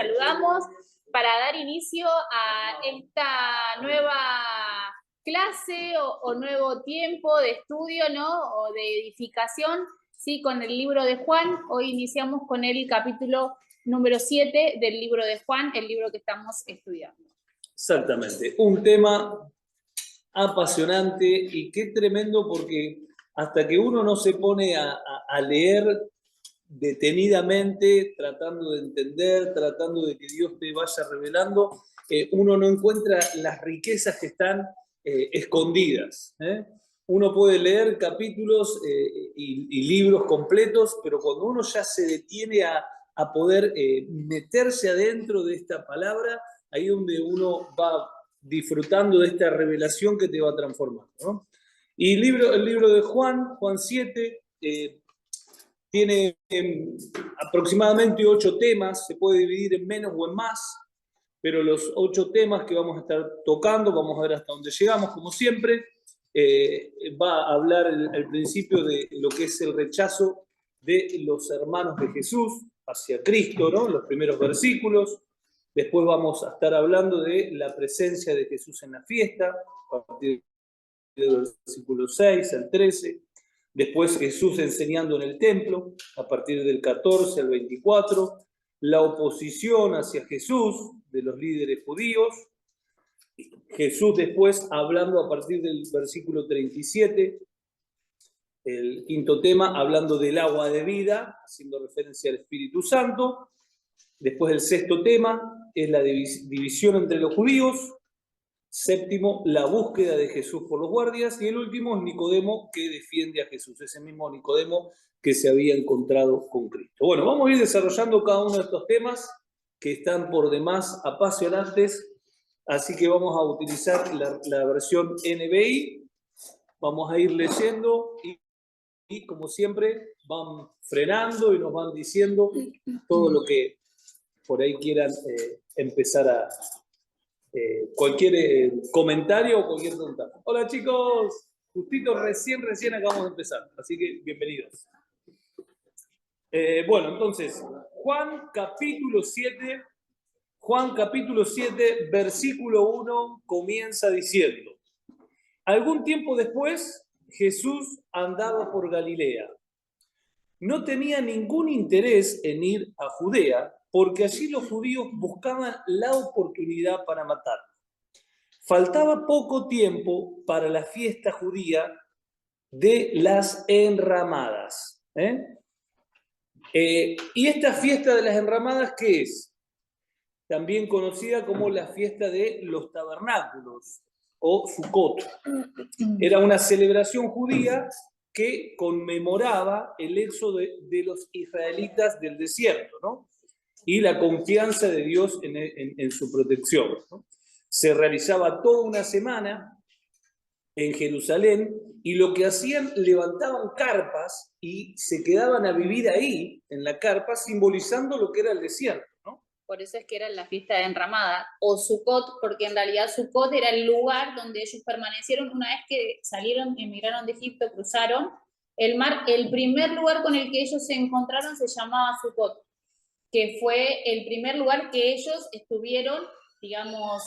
saludamos para dar inicio a esta nueva clase o nuevo tiempo de estudio, ¿no? O de edificación, ¿sí? Con el libro de Juan. Hoy iniciamos con el capítulo número 7 del libro de Juan, el libro que estamos estudiando. Exactamente, un tema apasionante y qué tremendo, porque hasta que uno no se pone a leer detenidamente, tratando de entender, tratando de que Dios te vaya revelando, uno no encuentra las riquezas que están escondidas. Uno puede leer capítulos y libros completos, pero cuando uno ya se detiene a poder meterse adentro de esta palabra, ahí donde uno va disfrutando de esta revelación que te va transformando, ¿no? Y el libro de Juan 7, tiene aproximadamente 8 temas, se puede dividir en menos o en más, pero los 8 temas que vamos a estar tocando, vamos a ver hasta dónde llegamos, como siempre. Va a hablar al principio de lo que es el rechazo de los hermanos de Jesús hacia Cristo, ¿no? Los primeros versículos. Después vamos a estar hablando de la presencia de Jesús en la fiesta, a partir del versículo 6 al 13. Después Jesús enseñando en el templo, a partir del 14 al 24. La oposición hacia Jesús de los líderes judíos. Jesús después hablando a partir del versículo 37. El quinto tema, hablando del agua de vida, haciendo referencia al Espíritu Santo. Después el sexto tema es la división entre los judíos. Séptimo, la búsqueda de Jesús por los guardias. Y el último es Nicodemo, que defiende a Jesús, ese mismo Nicodemo que se había encontrado con Cristo. Bueno, vamos a ir desarrollando cada uno de estos temas que están por demás apasionantes, así que vamos a utilizar la versión NBI. Vamos a ir leyendo y como siempre van frenando y nos van diciendo todo lo que por ahí quieran empezar a... cualquier comentario o cualquier pregunta. Hola chicos, justito recién acabamos de empezar, así que bienvenidos. Bueno, entonces, Juan capítulo 7, versículo 1 comienza diciendo: algún tiempo después, Jesús andaba por Galilea. No tenía ningún interés en ir a Judea, porque allí los judíos buscaban la oportunidad para matarlo. Faltaba poco tiempo para la fiesta judía de las enramadas. Y esta fiesta de las enramadas, ¿qué es? También conocida como la fiesta de los tabernáculos o Sukkot. Era una celebración judía que conmemoraba el éxodo de los israelitas del desierto, ¿no? Y la confianza de Dios en su protección, ¿no? Se realizaba toda una semana en Jerusalén y lo que hacían, levantaban carpas y se quedaban a vivir ahí, en la carpa, simbolizando lo que era el desierto, ¿no? Por eso es que era la fiesta de enramada, o Sukkot, porque en realidad Sukkot era el lugar donde ellos permanecieron una vez que salieron, emigraron de Egipto, cruzaron el mar. El primer lugar con el que ellos se encontraron se llamaba Sukkot, que fue el primer lugar que ellos estuvieron, digamos,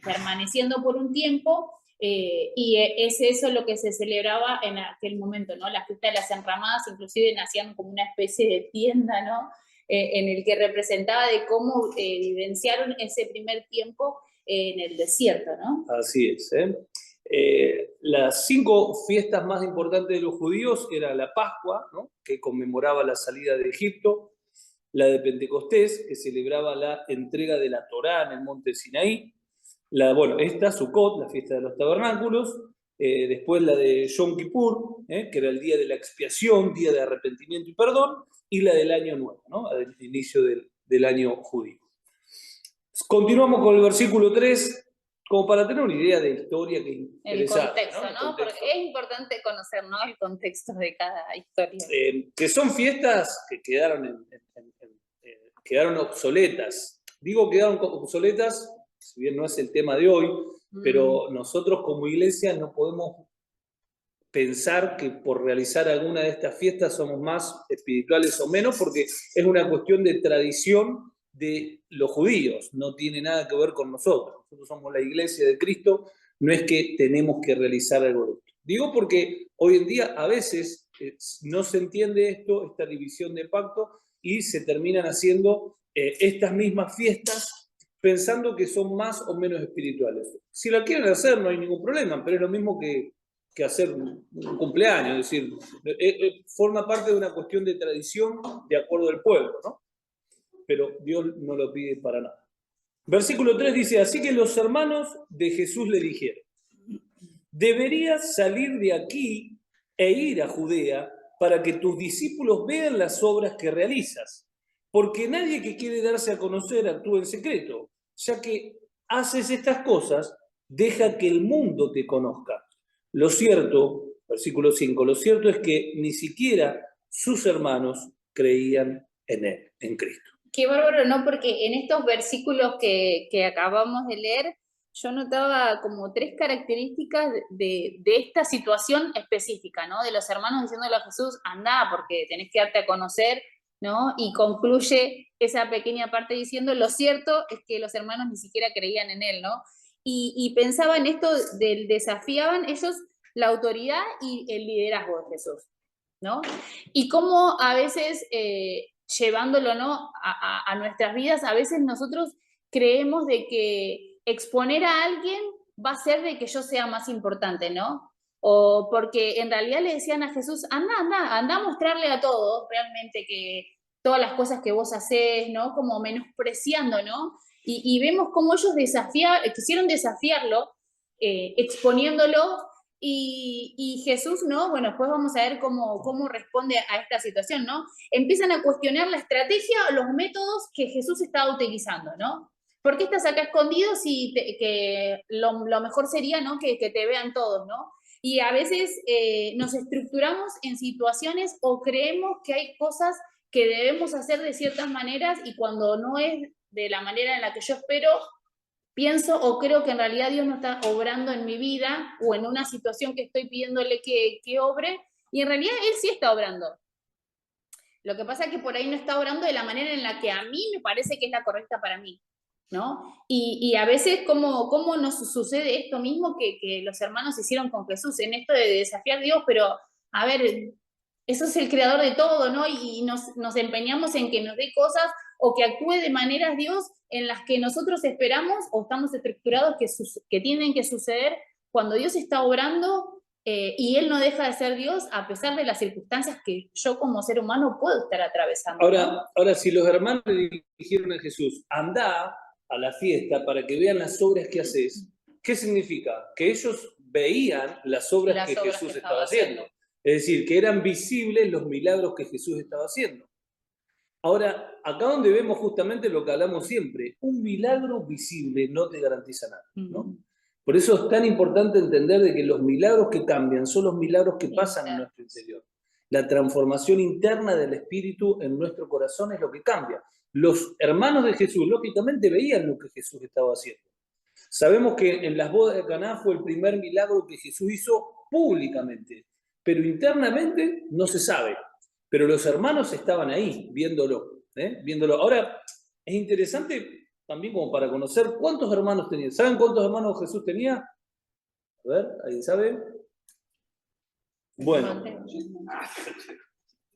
permaneciendo por un tiempo, y es eso lo que se celebraba en aquel momento, ¿no? La fiesta de las enramadas, inclusive nacían como una especie de tienda, ¿no? En el que representaba de cómo vivenciaron ese primer tiempo en el desierto, ¿no? Así es. Las 5 fiestas más importantes de los judíos era la Pascua, ¿no? Que conmemoraba la salida de Egipto, la de Pentecostés, que celebraba la entrega de la Torá en el monte Sinaí, esta, Sukkot, la fiesta de los tabernáculos, después la de Yom Kippur, que era el día de la expiación, día de arrepentimiento y perdón, y la del año nuevo, ¿no? El inicio del año judío. Continuamos con el versículo 3, como para tener una idea de historia que interesa. El contexto, ¿no? Porque es importante conocer, ¿no?, el contexto de cada historia. Que son fiestas que quedaron obsoletas. Digo quedaron obsoletas, si bien no es el tema de hoy, pero nosotros como iglesia no podemos pensar que por realizar alguna de estas fiestas somos más espirituales o menos, porque es una cuestión de tradición de los judíos, no tiene nada que ver con nosotros. Nosotros somos la iglesia de Cristo, no es que tenemos que realizar algo de esto. Digo porque hoy en día a veces no se entiende esto, esta división de pacto, y se terminan haciendo estas mismas fiestas pensando que son más o menos espirituales. Si la quieren hacer no hay ningún problema, pero es lo mismo que hacer un cumpleaños, es decir, forma parte de una cuestión de tradición de acuerdo al pueblo, ¿no? Pero Dios no lo pide para nada. Versículo 3 dice, así que los hermanos de Jesús le dijeron, deberías salir de aquí e ir a Judea para que tus discípulos vean las obras que realizas, porque nadie que quiere darse a conocer actúa en secreto, ya que haces estas cosas, deja que el mundo te conozca. Lo cierto, versículo 5, lo cierto es que ni siquiera sus hermanos creían en él, en Cristo. Qué bárbaro, ¿no? Porque en estos versículos que acabamos de leer, yo notaba como 3 características de esta situación específica, ¿no? De los hermanos diciéndole a Jesús, anda, porque tenés que darte a conocer, ¿no? Y concluye esa pequeña parte diciendo, lo cierto es que los hermanos ni siquiera creían en él, ¿no? Y pensaba en esto del desafiaban ellos la autoridad y el liderazgo de Jesús, ¿no? Y cómo a veces, llevándolo, ¿no? a nuestras vidas, a veces nosotros creemos de que exponer a alguien va a ser de que yo sea más importante, ¿no? O porque en realidad le decían a Jesús, anda a mostrarle a todos realmente que todas las cosas que vos hacés, ¿no? Como menospreciando, ¿no? Y vemos cómo ellos quisieron desafiarlo, exponiéndolo, y Jesús, ¿no? Bueno, después vamos a ver cómo responde a esta situación, ¿no? Empiezan a cuestionar la estrategia o los métodos que Jesús estaba utilizando, ¿no? ¿Por qué estás acá escondido si que lo mejor sería, ¿no? Que te vean todos, ¿no? Y a veces nos estructuramos en situaciones o creemos que hay cosas que debemos hacer de ciertas maneras y cuando no es de la manera en la que yo espero, pienso o creo que en realidad Dios no está obrando en mi vida o en una situación que estoy pidiéndole que obre, y en realidad Él sí está obrando. Lo que pasa es que por ahí no está obrando de la manera en la que a mí me parece que es la correcta para mí, ¿no? Y a veces, ¿cómo nos sucede esto mismo que los hermanos hicieron con Jesús, en esto de desafiar a Dios? Pero, a ver, eso es el creador de todo, ¿no? Y nos empeñamos en que nos dé cosas o que actúe de maneras Dios en las que nosotros esperamos o estamos estructurados que tienen que suceder cuando Dios está obrando, y Él no deja de ser Dios a pesar de las circunstancias que yo como ser humano puedo estar atravesando. Ahora, si los hermanos le dijeron a Jesús, anda a la fiesta para que vean las obras que haces, ¿qué significa? Que ellos veían las obras que Jesús estaba haciendo. Es decir, que eran visibles los milagros que Jesús estaba haciendo. Ahora, acá donde vemos justamente lo que hablamos siempre, un milagro visible no te garantiza nada, ¿no? Por eso es tan importante entender de que los milagros que cambian son los milagros que pasan en nuestro interior. La transformación interna del espíritu en nuestro corazón es lo que cambia. Los hermanos de Jesús, lógicamente, veían lo que Jesús estaba haciendo. Sabemos que en las bodas de Caná fue el primer milagro que Jesús hizo públicamente, pero internamente no se sabe. Pero los hermanos estaban ahí, viéndolo, viéndolo. Ahora, es interesante también como para conocer cuántos hermanos tenía. ¿Saben cuántos hermanos Jesús tenía? A ver, ¿alguien sabe? Bueno,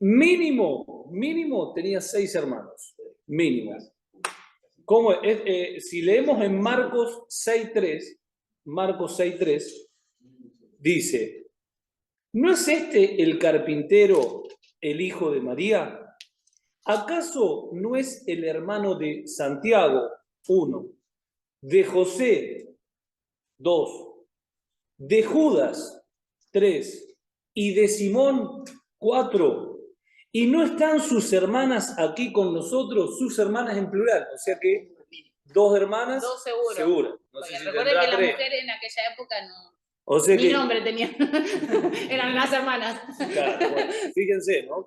mínimo tenía 6 hermanos, mínimo. ¿Cómo? Si leemos en Marcos 6.3, dice, ¿no es este el carpintero, el hijo de María? ¿Acaso no es el hermano de Santiago, 1, de José, 2, de Judas, 3, y de Simón, 4? ¿Y no están sus hermanas aquí con nosotros? Sus hermanas en plural, o sea que 2 hermanas 2 seguro. Seguras. No sé si recuerden que la 3. mujer en aquella época no... O sea Ni nombre tenía. Eran las hermanas. Claro, bueno, fíjense, ¿no?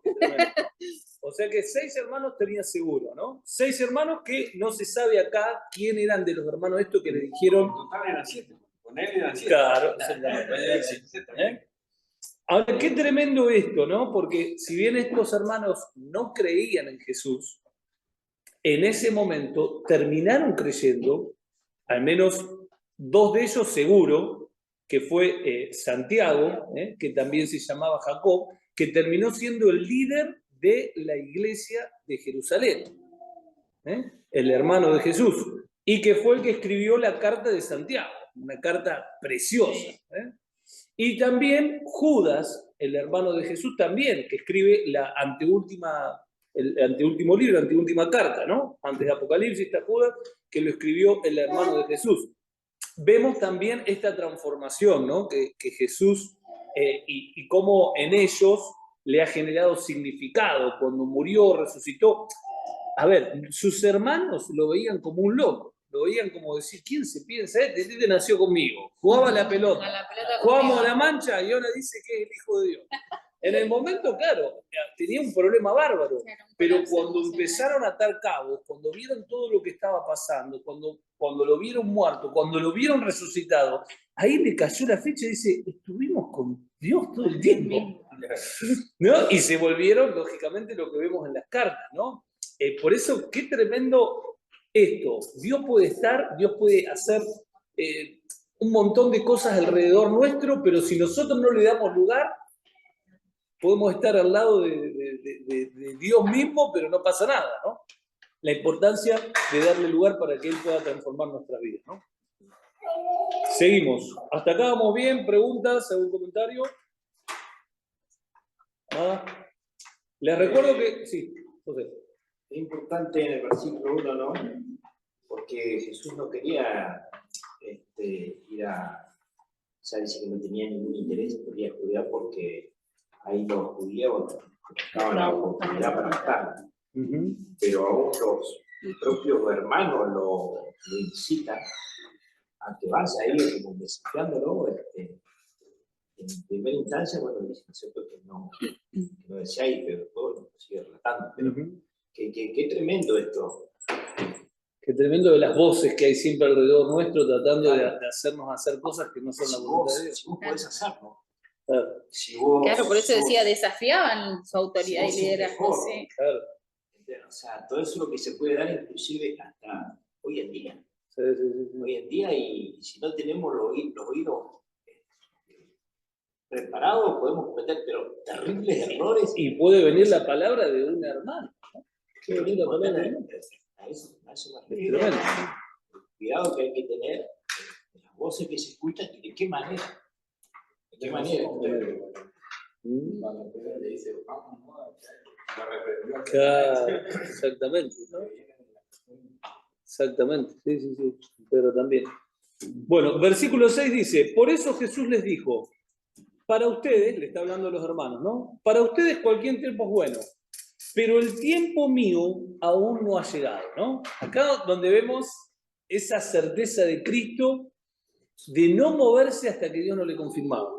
O sea que 6 hermanos tenía seguro, ¿no? 6 hermanos que no se sabe acá quién eran de los hermanos estos que le dijeron. Total eran 7. Con él eran 7. Claro, exactamente. Ahora, qué tremendo esto, ¿no? Porque si bien estos hermanos no creían en Jesús, en ese momento terminaron creyendo, al menos 2 de ellos seguro, que fue Santiago, que también se llamaba Jacob, que terminó siendo el líder de la iglesia de Jerusalén, el hermano de Jesús, y que fue el que escribió la carta de Santiago, una carta preciosa. Y también Judas, el hermano de Jesús, también, que escribe el anteúltimo libro, anteúltima carta, ¿no? Antes de Apocalipsis está Judas, que lo escribió el hermano de Jesús. Vemos también esta transformación, ¿no? que Jesús y cómo en ellos le ha generado significado cuando murió, resucitó. A ver, sus hermanos lo veían como un loco, lo veían como decir, ¿quién se piensa? Este nació conmigo, jugaba a la pelota, jugábamos a la mancha y ahora dice que es el Hijo de Dios. En el momento, claro, tenía un problema bárbaro, pero cuando empezaron a atar cabos, cuando vieron todo lo que estaba pasando, cuando lo vieron muerto, cuando lo vieron resucitado, ahí le cayó la fecha y dice, estuvimos con Dios todo el tiempo, ¿no? Y se volvieron, lógicamente, lo que vemos en las cartas, ¿no? Por eso, qué tremendo esto. Dios puede estar, Dios puede hacer un montón de cosas alrededor nuestro, pero si nosotros no le damos lugar, podemos estar al lado de Dios mismo, pero no pasa nada, ¿no? La importancia de darle lugar para que Él pueda transformar nuestras vidas, ¿no? Seguimos. ¿Hasta acá vamos bien? ¿Preguntas? ¿Algún comentario? ¿Nada? Les recuerdo que... Sí, José. Es importante en el versículo 1, ¿no? Porque Jesús no quería ir a... O sea, dice que no tenía ningún interés por ir a Judea porque ahí los judíos buscaban la oportunidad para matar. Pero aún los propios hermanos lo incitan a que vaya ahí como desafiándolo. En primera instancia, bueno, dice, ¿no es cierto? Que no decía ahí, pero todo lo sigue relatando. Pero qué tremendo esto. Qué tremendo de las voces que hay siempre alrededor nuestro tratando de hacernos hacer cosas que no son la voluntad de Dios. Si vos podés hacerlo. Claro, por eso decía, desafiaban su autoridad y liderazgo. Sí. Claro. O sea, todo eso es lo que se puede dar inclusive hasta hoy en día. Sí. Hoy en día, y si no tenemos los oídos preparados, podemos cometer pero terribles errores. Y puede venir la palabra de un hermano, ¿no? Puede venir la palabra de un hermano. A eso me refiero. Cuidado que hay que tener de las voces que se escuchan y de qué manera. ¿De qué manera? Claro, exactamente. Exactamente, sí, pero también. Bueno, versículo 6 dice, por eso Jesús les dijo, para ustedes, le está hablando a los hermanos, ¿no? Para ustedes cualquier tiempo es bueno, pero el tiempo mío aún no ha llegado, ¿no? Acá donde vemos esa certeza de Cristo de no moverse hasta que Dios no le confirmaba.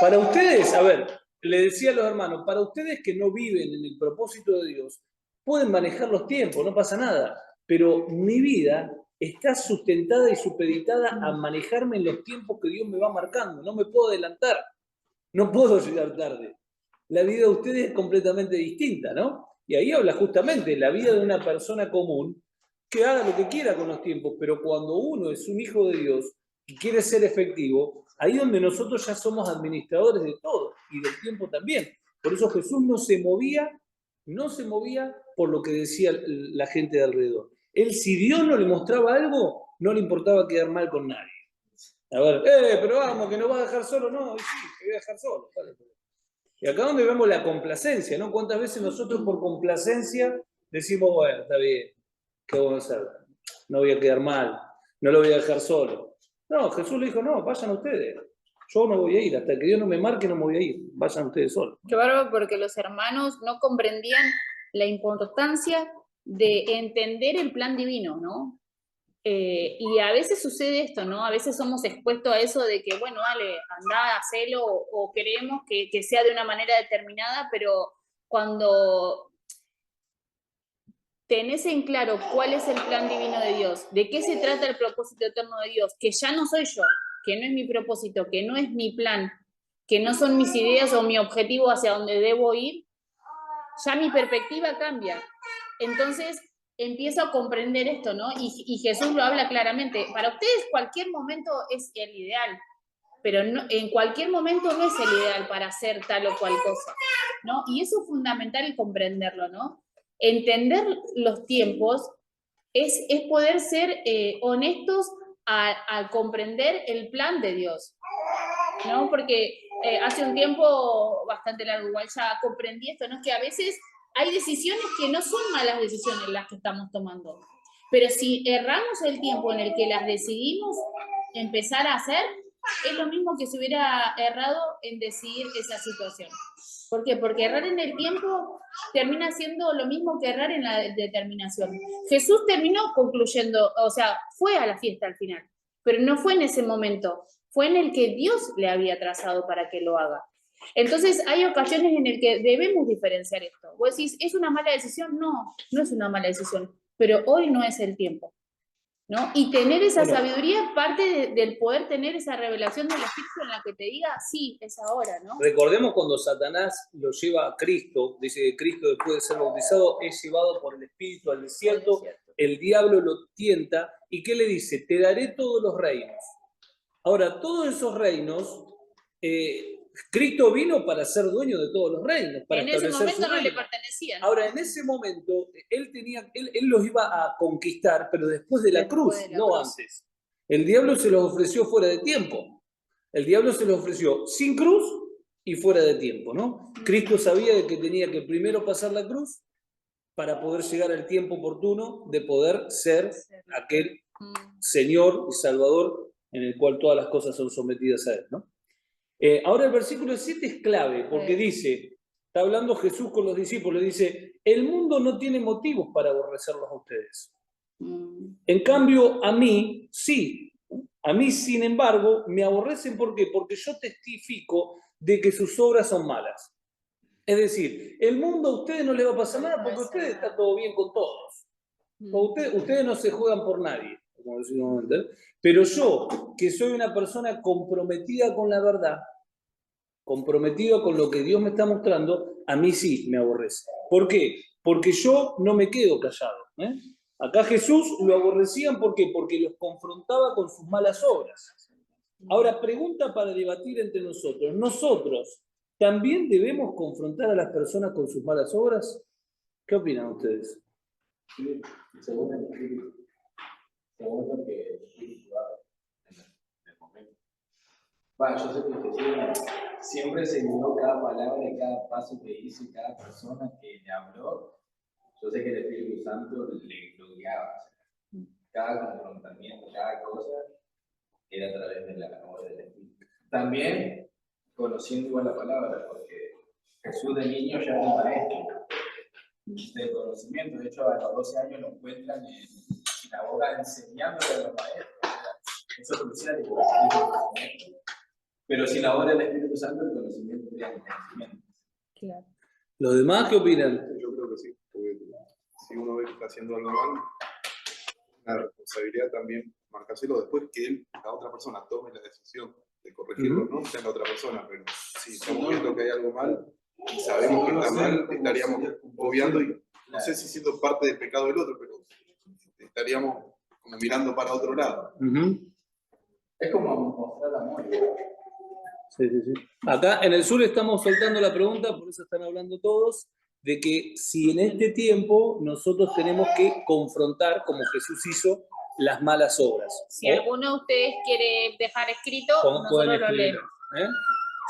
Para ustedes, a ver, le decía a los hermanos, para ustedes que no viven en el propósito de Dios, pueden manejar los tiempos, no pasa nada, pero mi vida está sustentada y supeditada a manejarme en los tiempos que Dios me va marcando, no me puedo adelantar, no puedo llegar tarde. La vida de ustedes es completamente distinta, ¿no? Y ahí habla justamente la vida de una persona común que haga lo que quiera con los tiempos, pero cuando uno es un hijo de Dios y quiere ser efectivo, ahí donde nosotros ya somos administradores de todo y del tiempo también. Por eso Jesús no se movía por lo que decía la gente de alrededor. Él, si Dios no le mostraba algo, no le importaba quedar mal con nadie. A ver, pero vamos, que nos va a dejar solo. No, sí, te voy a dejar solo. Vale. Y acá donde vemos la complacencia, ¿no? ¿Cuántas veces nosotros por complacencia decimos, bueno, está bien, ¿qué vamos a hacer? No voy a quedar mal, no lo voy a dejar solo. No, Jesús le dijo, no, vayan ustedes. Yo no voy a ir, hasta que Dios no me marque no me voy a ir, vayan ustedes solos. Qué bárbaro, porque los hermanos no comprendían la importancia de entender el plan divino, ¿no? Y a veces sucede esto, ¿no? A veces somos expuestos a eso de que, bueno, dale, andá, hacelo, o queremos que sea de una manera determinada, pero cuando tenés en claro cuál es el plan divino de Dios, de qué se trata el propósito eterno de Dios, que ya no soy yo, que no es mi propósito, que no es mi plan, que no son mis ideas o mi objetivo hacia donde debo ir, ya mi perspectiva cambia. Entonces empiezo a comprender esto, ¿no? Y Jesús lo habla claramente. Para ustedes cualquier momento es el ideal, pero no, en cualquier momento no es el ideal para hacer tal o cual cosa, ¿no? Y eso es fundamental comprenderlo, ¿no? Entender los tiempos es poder ser honestos al comprender el plan de Dios, ¿no? Porque hace un tiempo bastante largo igual ya comprendí esto, ¿no? Que a veces hay decisiones que no son malas decisiones las que estamos tomando, pero si erramos el tiempo en el que las decidimos empezar a hacer, es lo mismo que si hubiera errado en decidir esa situación. ¿Por qué? Porque errar en el tiempo termina siendo lo mismo que errar en la determinación. Jesús terminó concluyendo, o sea, fue a la fiesta al final, pero no fue en ese momento, fue en el que Dios le había trazado para que lo haga. Entonces hay ocasiones en las que debemos diferenciar esto. Vos decís, ¿es una mala decisión? No, no es una mala decisión, pero hoy no es el tiempo, ¿no? Y tener esa sabiduría es parte del poder tener esa revelación del Espíritu en la que te diga, sí, es ahora, ¿no? Recordemos cuando Satanás lo lleva a Cristo, dice que Cristo después de ser bautizado es llevado por el Espíritu al desierto, el diablo lo tienta, ¿y qué le dice? Te daré todos los reinos. Ahora, todos esos reinos, Cristo vino para ser dueño de todos los reinos, para en ese establecer momento su no le reino. pertenecían. Ahora, en ese momento, él los iba a conquistar, pero después de la cruz, no antes. El diablo se los ofreció fuera de tiempo. El diablo se los ofreció sin cruz y fuera de tiempo, ¿no? Cristo sabía de que tenía que primero pasar la cruz para poder llegar al tiempo oportuno de poder ser aquel Señor y Salvador en el cual todas las cosas son sometidas a Él, ¿no? Ahora el versículo 7 es clave, porque dice, está hablando Jesús con los discípulos, dice, el mundo no tiene motivos para aborrecerlos a ustedes. En cambio, a mí, sí. A mí, sin embargo, me aborrecen, ¿por qué? Porque yo testifico de que sus obras son malas. Es decir, el mundo a ustedes no les va a pasar nada porque ustedes está todo bien con todos. Ustedes no se juegan por nadie, como decimos, pero yo, que soy una persona comprometida con la verdad, comprometido con lo que Dios me está mostrando, a mí sí me aborrece. ¿Por qué? Porque yo no me quedo callado. Acá Jesús lo aborrecían, ¿por qué? Porque los confrontaba con sus malas obras. Ahora, pregunta para debatir entre nosotros. ¿Nosotros también debemos confrontar a las personas con sus malas obras? ¿Qué opinan ustedes? Sí, según el Espíritu. Según lo que el Espíritu haga en el momento. Bueno, yo sé que Jesús siempre se miró cada palabra y cada paso que hizo y cada persona que le habló. Yo sé que el Espíritu Santo lo guiaba. O sea, cada confrontamiento, cada cosa era a través de la obra del Espíritu. También conociendo igual la palabra, porque Jesús de niño ya era un maestro de conocimiento. De hecho, a los 12 años lo encuentran en sinagoga enseñándole a los maestros. O sea, eso es crucial y conocimiento. Pero sin la obra del Espíritu Santo, el conocimiento sería conocimiento. Claro. ¿Los demás qué opinan? Yo creo que sí, porque si uno ve que está haciendo algo mal, la responsabilidad también marcárselo después que la otra persona tome la decisión de corregirlo, ¿no? Sea la otra persona, pero si estamos viendo que hay algo mal y sabemos que está mal, estaríamos obviando y no sé si siendo parte del pecado del otro, pero estaríamos como mirando para otro lado. Es como mostrar amor. Sí. Acá en el sur estamos soltando la pregunta, por eso están hablando todos, de que si en este tiempo nosotros tenemos que confrontar, como Jesús hizo, las malas obras. Si alguno de ustedes quiere dejar escrito, nosotros lo leemos.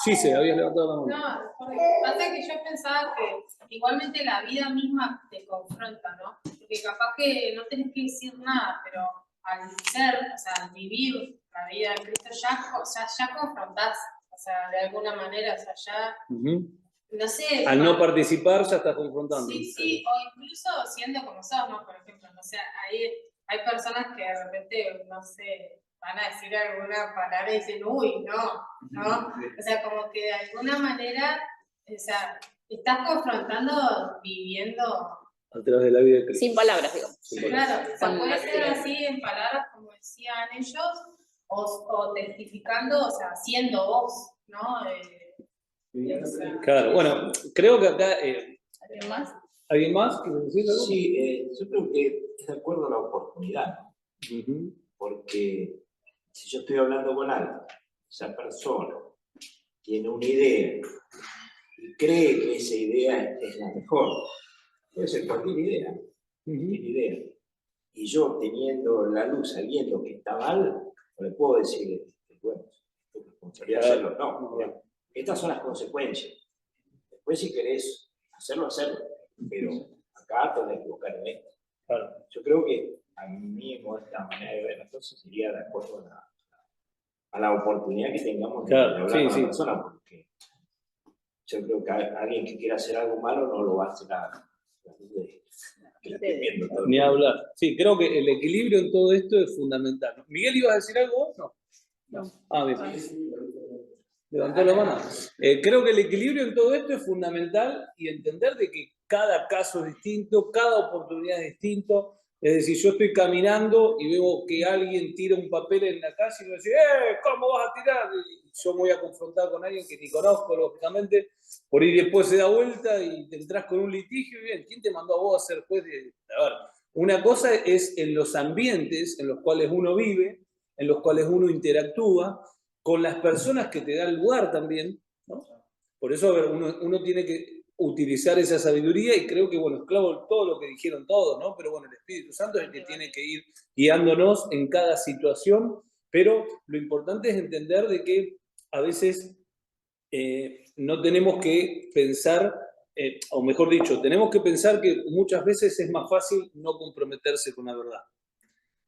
Sí, se había levantado la mano. No, porque pasa que yo pensaba que igualmente la vida misma te confronta, ¿no? Porque capaz que no tenés que decir nada, pero al ser, o sea, al vivir la vida de Cristo ya confrontás, o sea, de alguna manera, o sea, ya, no sé. Al no participar ya estás confrontando. Sí, o incluso siendo como sos, ¿no? Por ejemplo, no sé, hay personas que de repente, no sé, van a decir alguna palabra y dicen, uy, no. O sea, como que de alguna manera, o sea, estás confrontando, viviendo. A través de la vida de Cristo. Sin palabras, digo. Claro, o sea, puede ser así en palabras, como decían ellos, o testificando, o sea, siendo vos, ¿no? Claro, bueno, creo que acá... ¿Alguien más? ¿Alguien más quiere decir algo? Sí, yo creo que es de acuerdo a la oportunidad, ¿no? Porque si yo estoy hablando con alguien, esa persona tiene una idea y cree que esa idea es la mejor, puede ser cualquier idea, y yo teniendo la luz sabiendo que está mal, no le puedo decir, bueno, tu responsabilidad hacerlo, no, mira, estas son las consecuencias. Después si querés hacerlo, pero acá te vas a equivocar en esto. Claro. Yo creo que a mí, con esta manera de ver las cosas, sería de acuerdo a la oportunidad que tengamos de hablar con la persona, porque yo creo que alguien que quiera hacer algo malo no lo va a hacer Ni hablar. Sí, creo que el equilibrio en todo esto es fundamental. ¿Miguel, ibas a decir algo? No. Ah, bien. Levantó la mano. Creo que el equilibrio en todo esto es fundamental y entender de que cada caso es distinto, cada oportunidad es distinto. Es decir, yo estoy caminando y veo que alguien tira un papel en la calle y me dice, ¿cómo vas a tirar? Y yo me voy a confrontar con alguien que ni conozco, lógicamente, por ahí después se da vuelta y te entras con un litigio y bien, ¿quién te mandó a vos a ser juez de...? A ver, una cosa es en los ambientes en los cuales uno vive, en los cuales uno interactúa, con las personas que te dan lugar también, ¿no? Por eso, a ver, uno tiene que utilizar esa sabiduría y creo que, bueno, es claro todo lo que dijeron todos, ¿no? Pero bueno, el Espíritu Santo es el que tiene que ir guiándonos en cada situación, pero lo importante es entender de que a veces no tenemos que pensar, o mejor dicho, tenemos que pensar que muchas veces es más fácil no comprometerse con la verdad.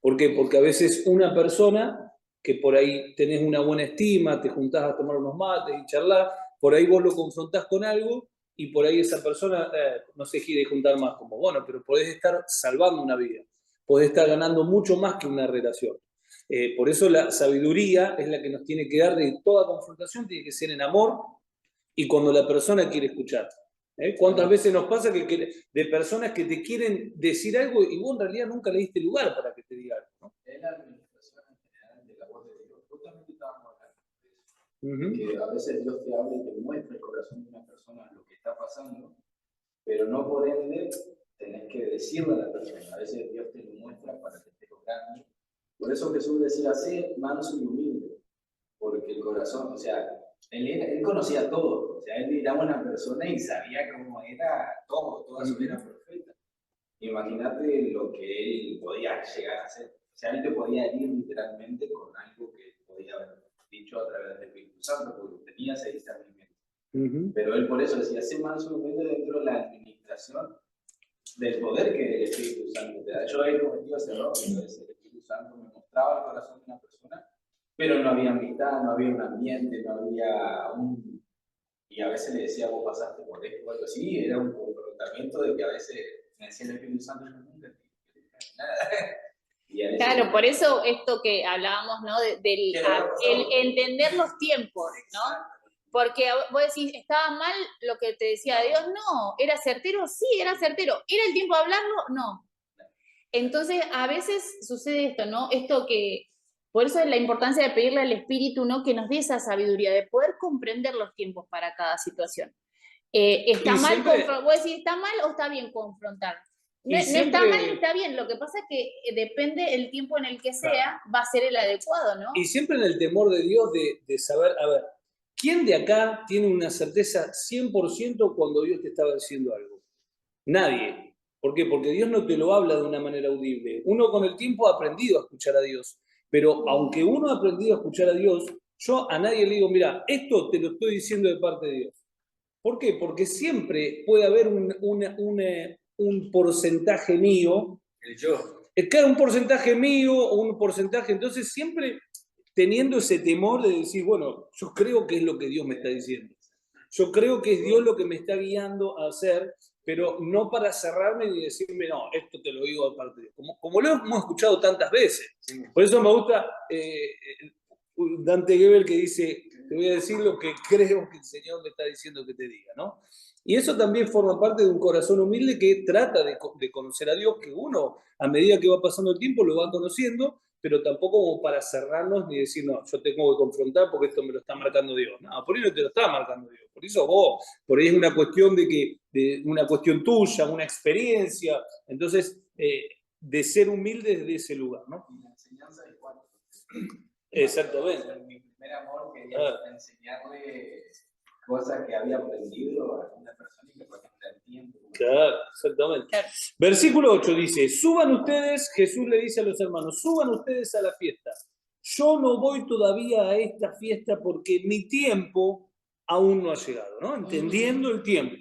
¿Por qué? Porque a veces una persona que por ahí tenés una buena estima, te juntás a tomar unos mates y charlar, por ahí vos lo confrontás con algo y por ahí esa persona no se quiere juntar más, como bueno, pero podés estar salvando una vida, podés estar ganando mucho más que una relación. Por eso la sabiduría es la que nos tiene que dar de toda confrontación, tiene que ser en amor y cuando la persona quiere escuchar. ¿Cuántas veces nos pasa que de personas que te quieren decir algo y vos en realidad nunca le diste lugar para que te diga algo, ¿no? En la administración en general de la voz de Dios, justamente estábamos hablando de eso, que a veces Dios te habla y te muestra el corazón de una persona lo que está pasando, pero no por ende tenés que decirle a la persona, a veces Dios te lo muestra para que estés orando. Por eso Jesús decía, sé manso y humilde, porque el corazón, o sea, él conocía todo, o sea, él miraba a una persona y sabía cómo era todo, toda su vida perfecta. Imagínate lo que él podía llegar a hacer. O sea, él te podía ir literalmente con algo que podía haber dicho a través del Espíritu Santo, porque tenía ese discernimiento. Pero él por eso decía, sé manso y humilde dentro de la administración del poder que el Espíritu Santo te da. Yo he cometido ese error, entonces el Espíritu Santo me mostraba el corazón de una persona, pero no había amistad, no había un ambiente, no había un... Y a veces le decía, vos pasaste por esto o algo así, era un confrontamiento de que a veces me decía el Espíritu Santo, yo nunca te dije nada. Claro, por eso esto que hablábamos, ¿no? El entender los tiempos, ¿no? Porque vos decís, ¿estaba mal lo que te decía Dios? No. ¿Era certero? Sí, era certero. ¿Era el tiempo de hablarlo? No. Entonces, a veces sucede esto, ¿no? Esto que... Por eso es la importancia de pedirle al Espíritu, ¿no? Que nos dé esa sabiduría, de poder comprender los tiempos para cada situación. ¿Está mal vos decís, ¿está mal o está bien confrontar? No está mal, está bien. Lo que pasa es que depende el tiempo en el que sea, va a ser el adecuado, ¿no? Y siempre en el temor de Dios de saber, a ver, ¿quién de acá tiene una certeza 100% cuando Dios te estaba diciendo algo? Nadie. ¿Por qué? Porque Dios no te lo habla de una manera audible. Uno con el tiempo ha aprendido a escuchar a Dios. Pero aunque uno ha aprendido a escuchar a Dios, yo a nadie le digo, mira, esto te lo estoy diciendo de parte de Dios. ¿Por qué? Porque siempre puede haber un porcentaje mío. Claro, un porcentaje mío o un porcentaje. Entonces siempre teniendo ese temor de decir, bueno, yo creo que es lo que Dios me está diciendo. Yo creo que es Dios lo que me está guiando a hacer, pero no para cerrarme y decirme, no, esto te lo digo de parte de Dios. Como lo hemos escuchado tantas veces. Por eso me gusta Dante Gebel que dice, te voy a decir lo que creo que el Señor me está diciendo que te diga, ¿no? Y eso también forma parte de un corazón humilde que trata de conocer a Dios, que uno, a medida que va pasando el tiempo, lo va conociendo, pero tampoco como para cerrarnos ni decir, no, yo tengo que confrontar porque esto me lo está marcando Dios. No, por ahí no te lo está marcando Dios, por eso vos, por ahí es una cuestión de una cuestión tuya, una experiencia, entonces, de ser humilde desde ese lugar, ¿no? Y la enseñanza de Juan. Exactamente. Mi primer amor quería enseñarle cosas que había aprendido a una persona y que por ejemplo el tiempo. Claro, exactamente. Claro. Versículo 8 dice, suban ustedes, Jesús le dice a los hermanos, suban ustedes a la fiesta. Yo no voy todavía a esta fiesta porque mi tiempo aún no ha llegado, ¿no? Entendiendo el tiempo.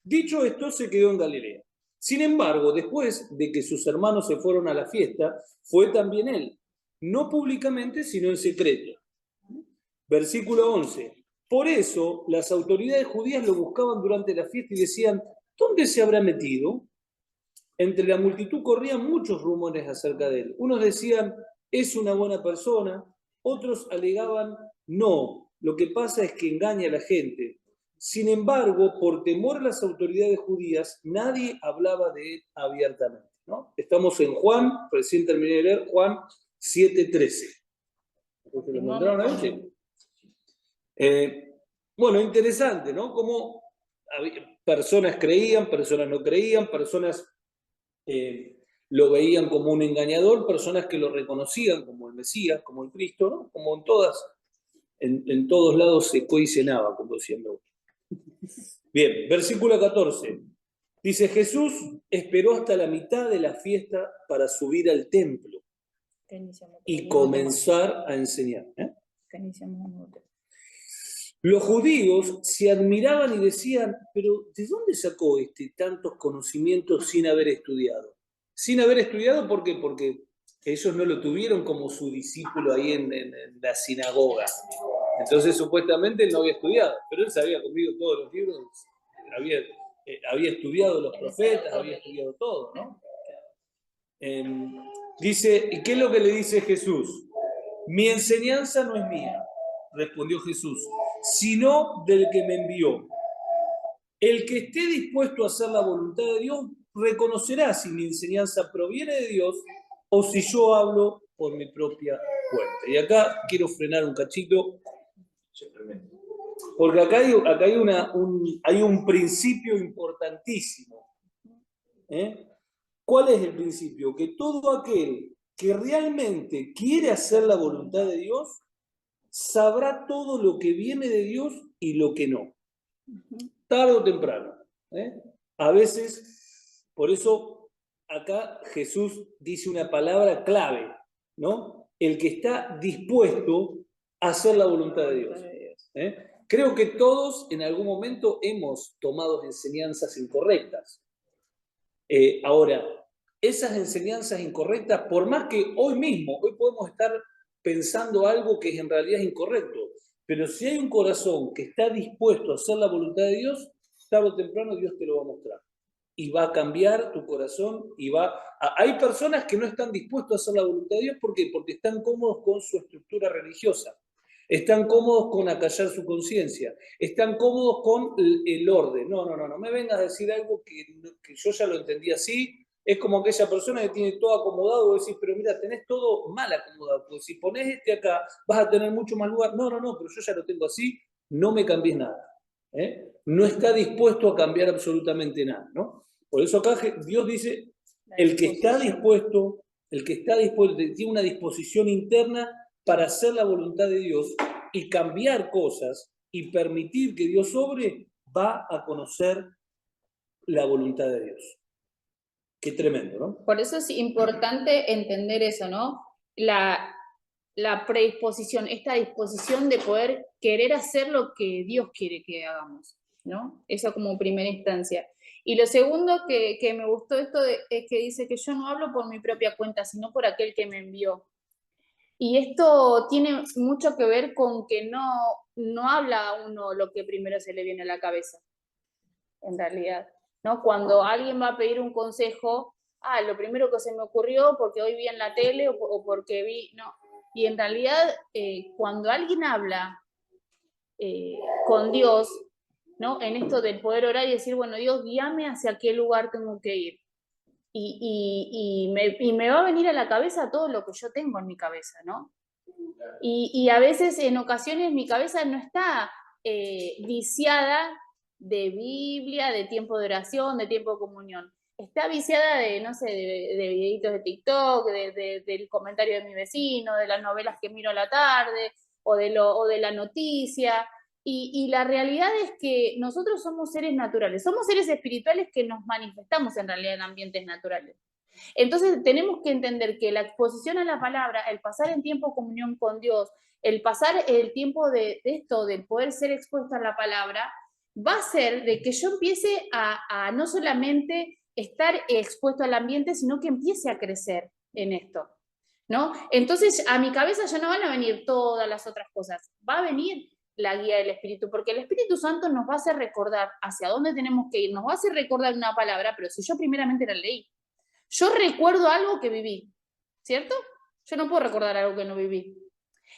Dicho esto, se quedó en Galilea. Sin embargo, después de que sus hermanos se fueron a la fiesta, fue también él, no públicamente, sino en secreto. Versículo 11. Por eso, las autoridades judías lo buscaban durante la fiesta y decían, ¿dónde se habrá metido? Entre la multitud corrían muchos rumores acerca de él. Unos decían, es una buena persona. Otros alegaban, no, lo que pasa es que engaña a la gente. Sin embargo, por temor a las autoridades judías, nadie hablaba de él abiertamente, ¿no? Estamos en Juan, recién terminé de leer, Juan 7:13. ¿Se lo encontraron ahí? Bueno, interesante, ¿no? Como personas creían, personas no creían, personas lo veían como un engañador, personas que lo reconocían como el Mesías, como el Cristo, ¿no? Como en todos lados se coicenaba, como decían. Bien, versículo 14. Dice, Jesús esperó hasta la mitad de la fiesta para subir al templo y comenzar a enseñar. Los judíos se admiraban y decían, pero ¿de dónde sacó tantos conocimientos sin haber estudiado? Sin haber estudiado, ¿por qué? Porque ellos no lo tuvieron como su discípulo ahí en la sinagoga. Entonces, supuestamente, él no había estudiado, pero él se había comido todos los libros, había estudiado los profetas, había estudiado todo, ¿no? Dice, ¿y qué es lo que le dice Jesús? Mi enseñanza no es mía, respondió Jesús, sino del que me envió. El que esté dispuesto a hacer la voluntad de Dios reconocerá si mi enseñanza proviene de Dios o si yo hablo por mi propia cuenta. Y acá quiero frenar un cachito, porque acá hay un principio importantísimo. ¿Cuál es el principio? Que todo aquel que realmente quiere hacer la voluntad de Dios sabrá todo lo que viene de Dios y lo que no. Tarde o temprano. A veces, por eso acá Jesús dice una palabra clave, ¿no? El que está dispuesto a hacer la voluntad de Dios. Creo que todos en algún momento hemos tomado enseñanzas incorrectas. Ahora, esas enseñanzas incorrectas, por más que hoy podemos estar pensando algo que en realidad es incorrecto, pero si hay un corazón que está dispuesto a hacer la voluntad de Dios, tarde o temprano Dios te lo va a mostrar. Y va a cambiar tu corazón Hay personas que no están dispuestos a hacer la voluntad de Dios, ¿por qué? Porque están cómodos con su estructura religiosa, están cómodos con acallar su conciencia, están cómodos con el orden. No me vengas a decir algo que yo ya lo entendí así. Es como aquella persona que tiene todo acomodado, y decís, pero mira, tenés todo mal acomodado, porque si pones acá, vas a tener mucho más lugar. No, pero yo ya lo tengo así, no me cambies nada. No está dispuesto a cambiar absolutamente nada, ¿no? Por eso acá Dios dice, el que está dispuesto, tiene una disposición interna para hacer la voluntad de Dios y cambiar cosas y permitir que Dios obre, va a conocer la voluntad de Dios. Qué tremendo, ¿no? Por eso es importante entender eso, ¿no? La predisposición, esta disposición de poder querer hacer lo que Dios quiere que hagamos, ¿no? Eso como primera instancia. Y lo segundo que me gustó esto es que dice que yo no hablo por mi propia cuenta, sino por aquel que me envió. Y esto tiene mucho que ver con que no habla a uno lo que primero se le viene a la cabeza, en realidad, ¿no? Cuando alguien va a pedir un consejo, lo primero que se me ocurrió porque hoy vi en la tele o porque vi, no. Y en realidad, cuando alguien habla con Dios, ¿no? En esto del poder orar y decir, bueno, Dios, guíame hacia qué lugar tengo que ir. Y me va a venir a la cabeza todo lo que yo tengo en mi cabeza, ¿no? Y a veces, en ocasiones, mi cabeza no está viciada de Biblia, de tiempo de oración, de tiempo de comunión. Está viciada de, no sé, de videitos de TikTok, del comentario de mi vecino, de las novelas que miro a la tarde, o de la noticia. Y la realidad es que nosotros somos seres naturales, somos seres espirituales que nos manifestamos en realidad en ambientes naturales. Entonces tenemos que entender que la exposición a la palabra, el pasar en tiempo de comunión con Dios, el pasar el tiempo de esto, del poder ser expuesto a la palabra, va a ser de que yo empiece a no solamente estar expuesto al ambiente, sino que empiece a crecer en esto, ¿no? Entonces a mi cabeza ya no van a venir todas las otras cosas, va a venir la guía del Espíritu, porque el Espíritu Santo nos va a hacer recordar hacia dónde tenemos que ir, nos va a hacer recordar una palabra, pero si yo primeramente la leí. Yo recuerdo algo que viví, ¿cierto? Yo no puedo recordar algo que no viví.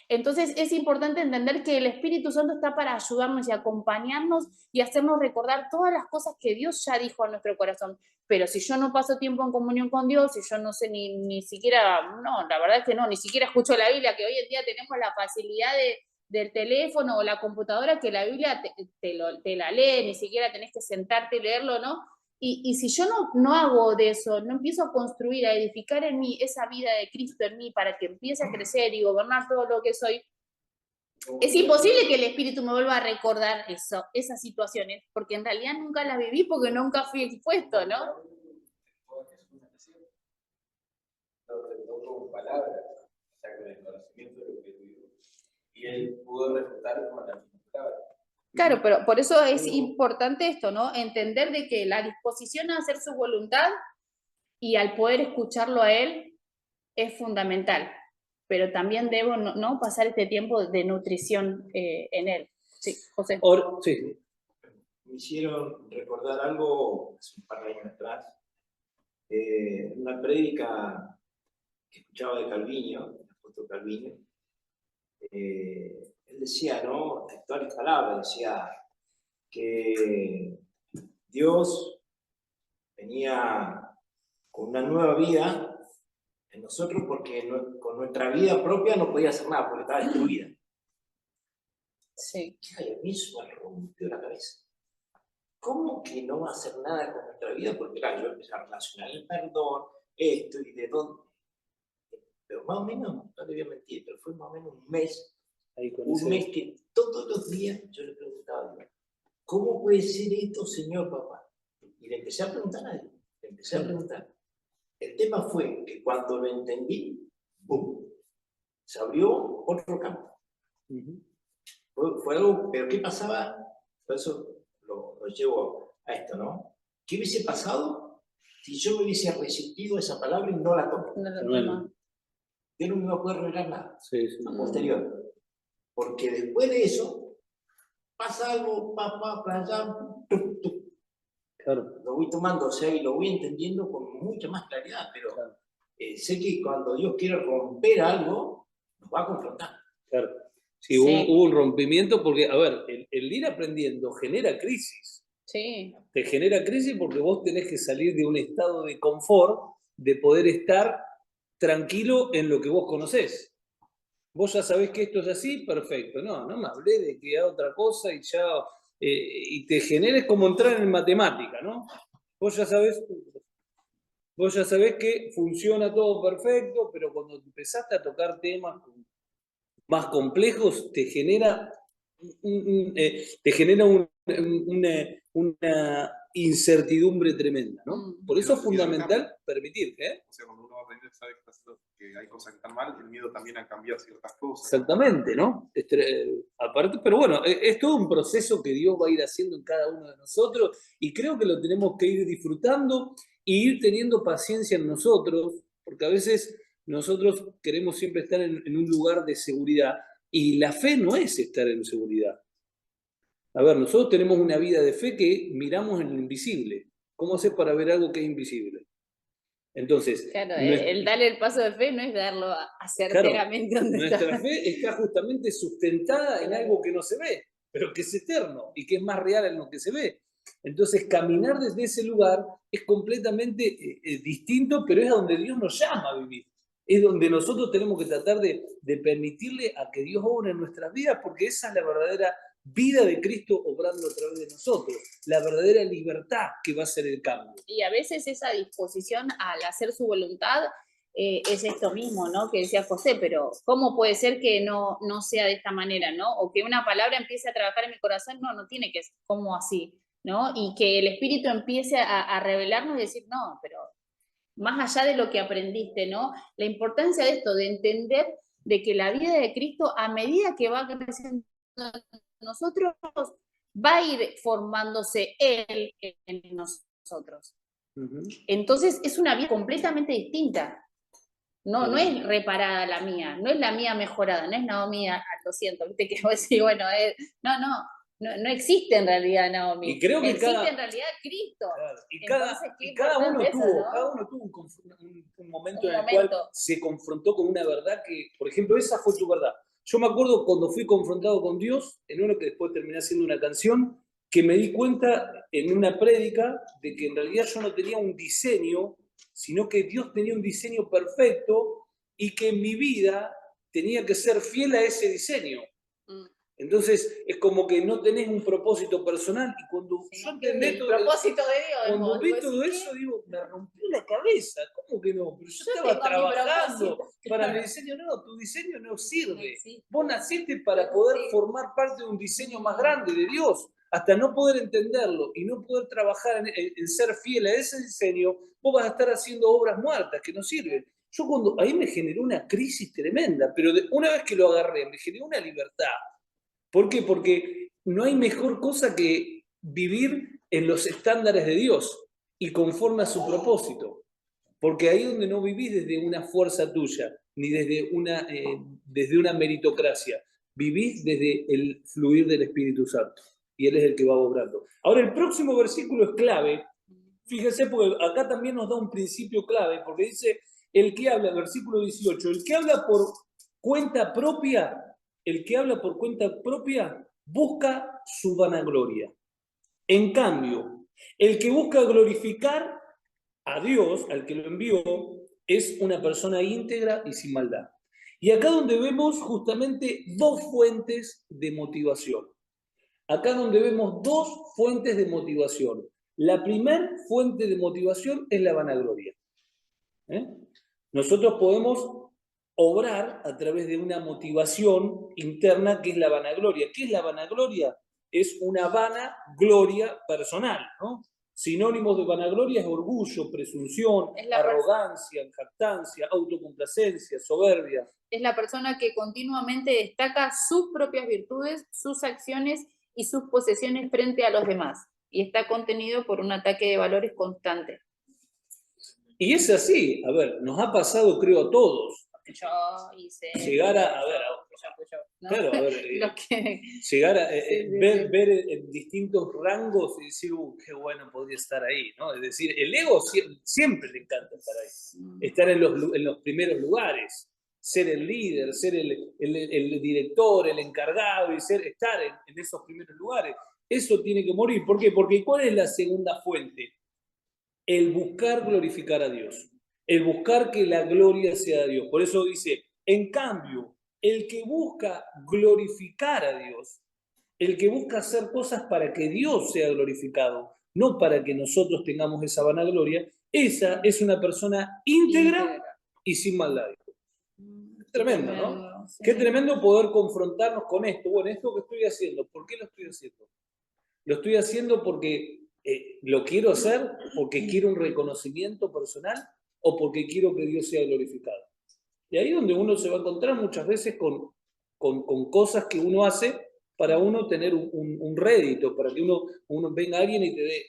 Entonces es importante entender que el Espíritu Santo está para ayudarnos y acompañarnos y hacernos recordar todas las cosas que Dios ya dijo a nuestro corazón. Pero si yo no paso tiempo en comunión con Dios, si yo no sé ni siquiera, no, la verdad es que no, ni siquiera escucho la Biblia, que hoy en día tenemos la facilidad del teléfono o la computadora, que la Biblia te la lee, ni siquiera tenés que sentarte y leerlo, ¿no? Y si yo no hago de eso, no empiezo a construir, a edificar en mí esa vida de Cristo en mí para que empiece a crecer y gobernar todo lo que soy, es imposible que el Espíritu me vuelva a recordar esas situaciones, porque en realidad nunca las viví porque nunca fui expuesto, ¿no? Lo trató con palabras, o sea, con el conocimiento de lo que vivió. Y él pudo refutar con las mismas palabras. Claro, pero por eso es importante esto, ¿no? Entender de que la disposición a hacer su voluntad y al poder escucharlo a él es fundamental, pero también debo no pasar este tiempo de nutrición en él. Sí, José. Sí. Me hicieron recordar algo hace un par de años atrás, una prédica que escuchaba de Calviño, el apóstol Calviño. Él decía, ¿no? Textuales palabras, decía que Dios venía con una nueva vida en nosotros porque con nuestra vida propia no podía hacer nada porque estaba destruida. Sí. Y a mí eso me rompió la cabeza. ¿Cómo que no va a hacer nada con nuestra vida? Porque claro, yo empecé a relacionar el perdón, esto y de dónde. Pero más o menos, no le voy a mentir, pero fue más o menos un mes que todos los días yo le preguntaba a Dios, ¿cómo puede ser esto, Señor Papá? Y le empecé a preguntar a Él, le empecé a preguntar. El tema fue que cuando lo entendí, ¡bum! Se abrió otro campo. Fue algo, pero ¿qué pasaba? Por eso lo llevo a esto, ¿no? ¿Qué hubiese pasado si yo me hubiese resistido a esa palabra y no la tomo? Yo no me iba a poder revelar nada posterior. Porque después de eso, pasa algo, para allá, Claro. Lo voy tomando, o sea, y lo voy entendiendo con mucha más claridad, pero sé que cuando Dios quiere romper algo, nos va a confrontar. Claro. Sí, hubo un rompimiento porque, a ver, el ir aprendiendo genera crisis. Sí. Te genera crisis porque vos tenés que salir de un estado de confort, de poder estar tranquilo en lo que vos conocés. Vos ya sabés que esto es así, perfecto. No me hablé de que haga otra cosa y ya... y te genera como entrar en matemática, ¿no? Vos ya sabés que funciona todo perfecto, pero cuando empezaste a tocar temas más complejos, te genera una incertidumbre tremenda, ¿no? Por eso es fundamental permitir, O sea, cuando uno va a aprender, sabe que hay cosas que están mal, el miedo también a cambiar ciertas cosas. Exactamente, ¿no? Aparte, pero bueno, es todo un proceso que Dios va a ir haciendo en cada uno de nosotros y creo que lo tenemos que ir disfrutando y ir teniendo paciencia en nosotros, porque a veces nosotros queremos siempre estar en un lugar de seguridad y la fe no es estar en seguridad. A ver, nosotros tenemos una vida de fe que miramos en lo invisible. ¿Cómo hacer para ver algo que es invisible? Entonces, claro, el darle el paso de fe no es darlo certeramente donde está. Nuestra fe está justamente sustentada en algo que no se ve. pero que es eterno y que es más real en lo que se ve. Entonces, caminar desde ese lugar es completamente distinto, pero es a donde Dios nos llama a vivir. Es donde nosotros tenemos que tratar de permitirle a que Dios obre en nuestras vidas, porque esa es la verdadera vida de Cristo obrando a través de nosotros, la verdadera libertad que va a ser el cambio. Y a veces esa disposición al hacer su voluntad es esto mismo, ¿no? Que decía José, pero ¿cómo puede ser que no sea de esta manera, ¿no? O que una palabra empiece a trabajar en mi corazón, no tiene que ser como así, ¿no? Y que el Espíritu empiece a revelarnos y decir, no, pero más allá de lo que aprendiste, ¿no? La importancia de esto, de entender de que la vida de Cristo, a medida que va creciendo nosotros, va a ir formándose Él en nosotros. Entonces es una vida completamente distinta. No es reparada la mía, no es la mía mejorada, no es Naomi, lo siento, viste que vos decís, bueno, no existe en realidad Naomi. Y creo que existe en realidad Cristo. Claro, Entonces, cada uno eso, tuvo, ¿no? cada uno tuvo un momento en el cual se confrontó con una verdad que, por ejemplo, esa fue tu verdad. Yo me acuerdo cuando fui confrontado con Dios, en uno que después terminé haciendo una canción, que me di cuenta en una prédica de que en realidad yo no tenía un diseño, sino que Dios tenía un diseño perfecto y que en mi vida tenía que ser fiel a ese diseño. Entonces es como que no tenés un propósito personal y cuando yo entendí todo propósito de Dios, cuando vi todo eso, digo, me rompió la cabeza. ¿Cómo que no? Pero yo estaba trabajando para mi diseño. No, tu diseño no sirve. Vos naciste para poder formar parte de un diseño más grande de Dios. Hasta no poder entenderlo y no poder trabajar en ser fiel a ese diseño, vos vas a estar haciendo obras muertas que no sirven. Yo ahí me generó una crisis tremenda, pero una vez que lo agarré, me generó una libertad. ¿Por qué? Porque no hay mejor cosa que vivir en los estándares de Dios y conforme a su propósito. Porque ahí es donde no vivís desde una fuerza tuya, ni desde una meritocracia. Vivís desde el fluir del Espíritu Santo. Y Él es el que va obrando. Ahora, el próximo versículo es clave. Fíjense, porque acá también nos da un principio clave, porque dice, el que habla, versículo 18, el que habla por cuenta propia, busca su vanagloria. En cambio, el que busca glorificar a Dios, al que lo envió, es una persona íntegra y sin maldad. Y acá donde vemos justamente dos fuentes de motivación. Acá donde vemos dos fuentes de motivación. La primera fuente de motivación es la vanagloria. Nosotros podemos obrar a través de una motivación interna que es la vanagloria. ¿Qué es la vanagloria? Es una vana gloria personal, ¿no? Sinónimos de vanagloria es orgullo, presunción, arrogancia, jactancia, autocomplacencia, soberbia. Es la persona que continuamente destaca sus propias virtudes, sus acciones y sus posesiones frente a los demás. Y está contenido por un ataque de valores constante. Y es así, a ver, nos ha pasado creo a todos. Yo hice... Llegar a ver, ¿no? Claro, a ver, llegar a ver en distintos rangos y decir, qué bueno podría estar ahí, ¿no? Es decir, el ego siempre le encanta estar ahí, estar en los primeros lugares, ser el líder, ser el director, el encargado y estar en esos primeros lugares. Eso tiene que morir. ¿Por qué? Porque ¿cuál es la segunda fuente? El buscar glorificar a Dios, el buscar que la gloria sea de Dios. Por eso dice, en cambio, el que busca glorificar a Dios, el que busca hacer cosas para que Dios sea glorificado, no para que nosotros tengamos esa vanagloria, esa es una persona íntegra y sin maldad. Tremendo, ¿no? Sí. Qué tremendo poder confrontarnos con esto. Bueno, esto que estoy haciendo, ¿por qué lo estoy haciendo? Lo estoy haciendo porque lo quiero hacer, porque quiero un reconocimiento personal o porque quiero que Dios sea glorificado. Y ahí es donde uno se va a encontrar muchas veces con cosas que uno hace para uno tener un rédito, para que uno venga a alguien y te dé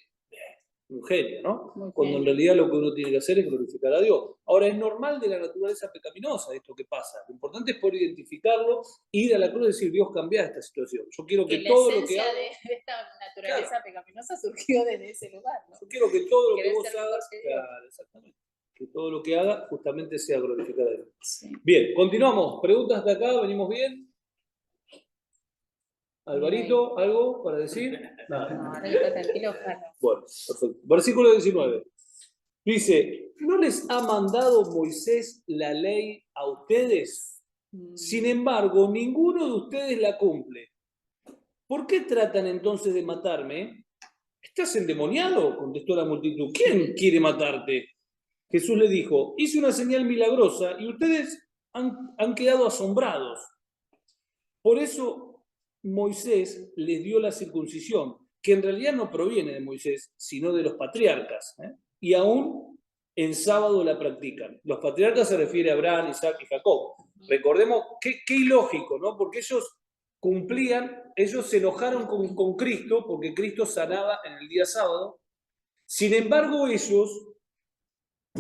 un genio, ¿no? Cuando en realidad lo que uno tiene que hacer es glorificar a Dios. Ahora, es normal de la naturaleza pecaminosa esto que pasa. Lo importante es poder identificarlo, ir a la cruz y decir, Dios, cambia esta situación. Yo quiero que todo lo que haga... de esta naturaleza pecaminosa surgió desde ese lugar, ¿no? Yo quiero que todo lo que vos hagas... Claro, exactamente. Que todo lo que haga justamente sea glorificar a Dios. Sí. Bien, continuamos. ¿Preguntas de acá? ¿Venimos bien? Alvarito, ¿algo para decir? Nada. No, ahora está tranquilo, ojalá. Bueno, perfecto. Versículo 19. Dice, ¿no les ha mandado Moisés la ley a ustedes? Sin embargo, ninguno de ustedes la cumple. ¿Por qué tratan entonces de matarme? ¿Estás endemoniado?, contestó la multitud. ¿Quién quiere matarte? Jesús le dijo, hice una señal milagrosa y ustedes han quedado asombrados. Por eso Moisés les dio la circuncisión, que en realidad no proviene de Moisés, sino de los patriarcas, y aún en sábado la practican. Los patriarcas se refiere a Abraham, Isaac y Jacob. Recordemos qué ilógico, ¿no? Porque ellos cumplían, ellos se enojaron con Cristo, porque Cristo sanaba en el día sábado. Sin embargo, ellos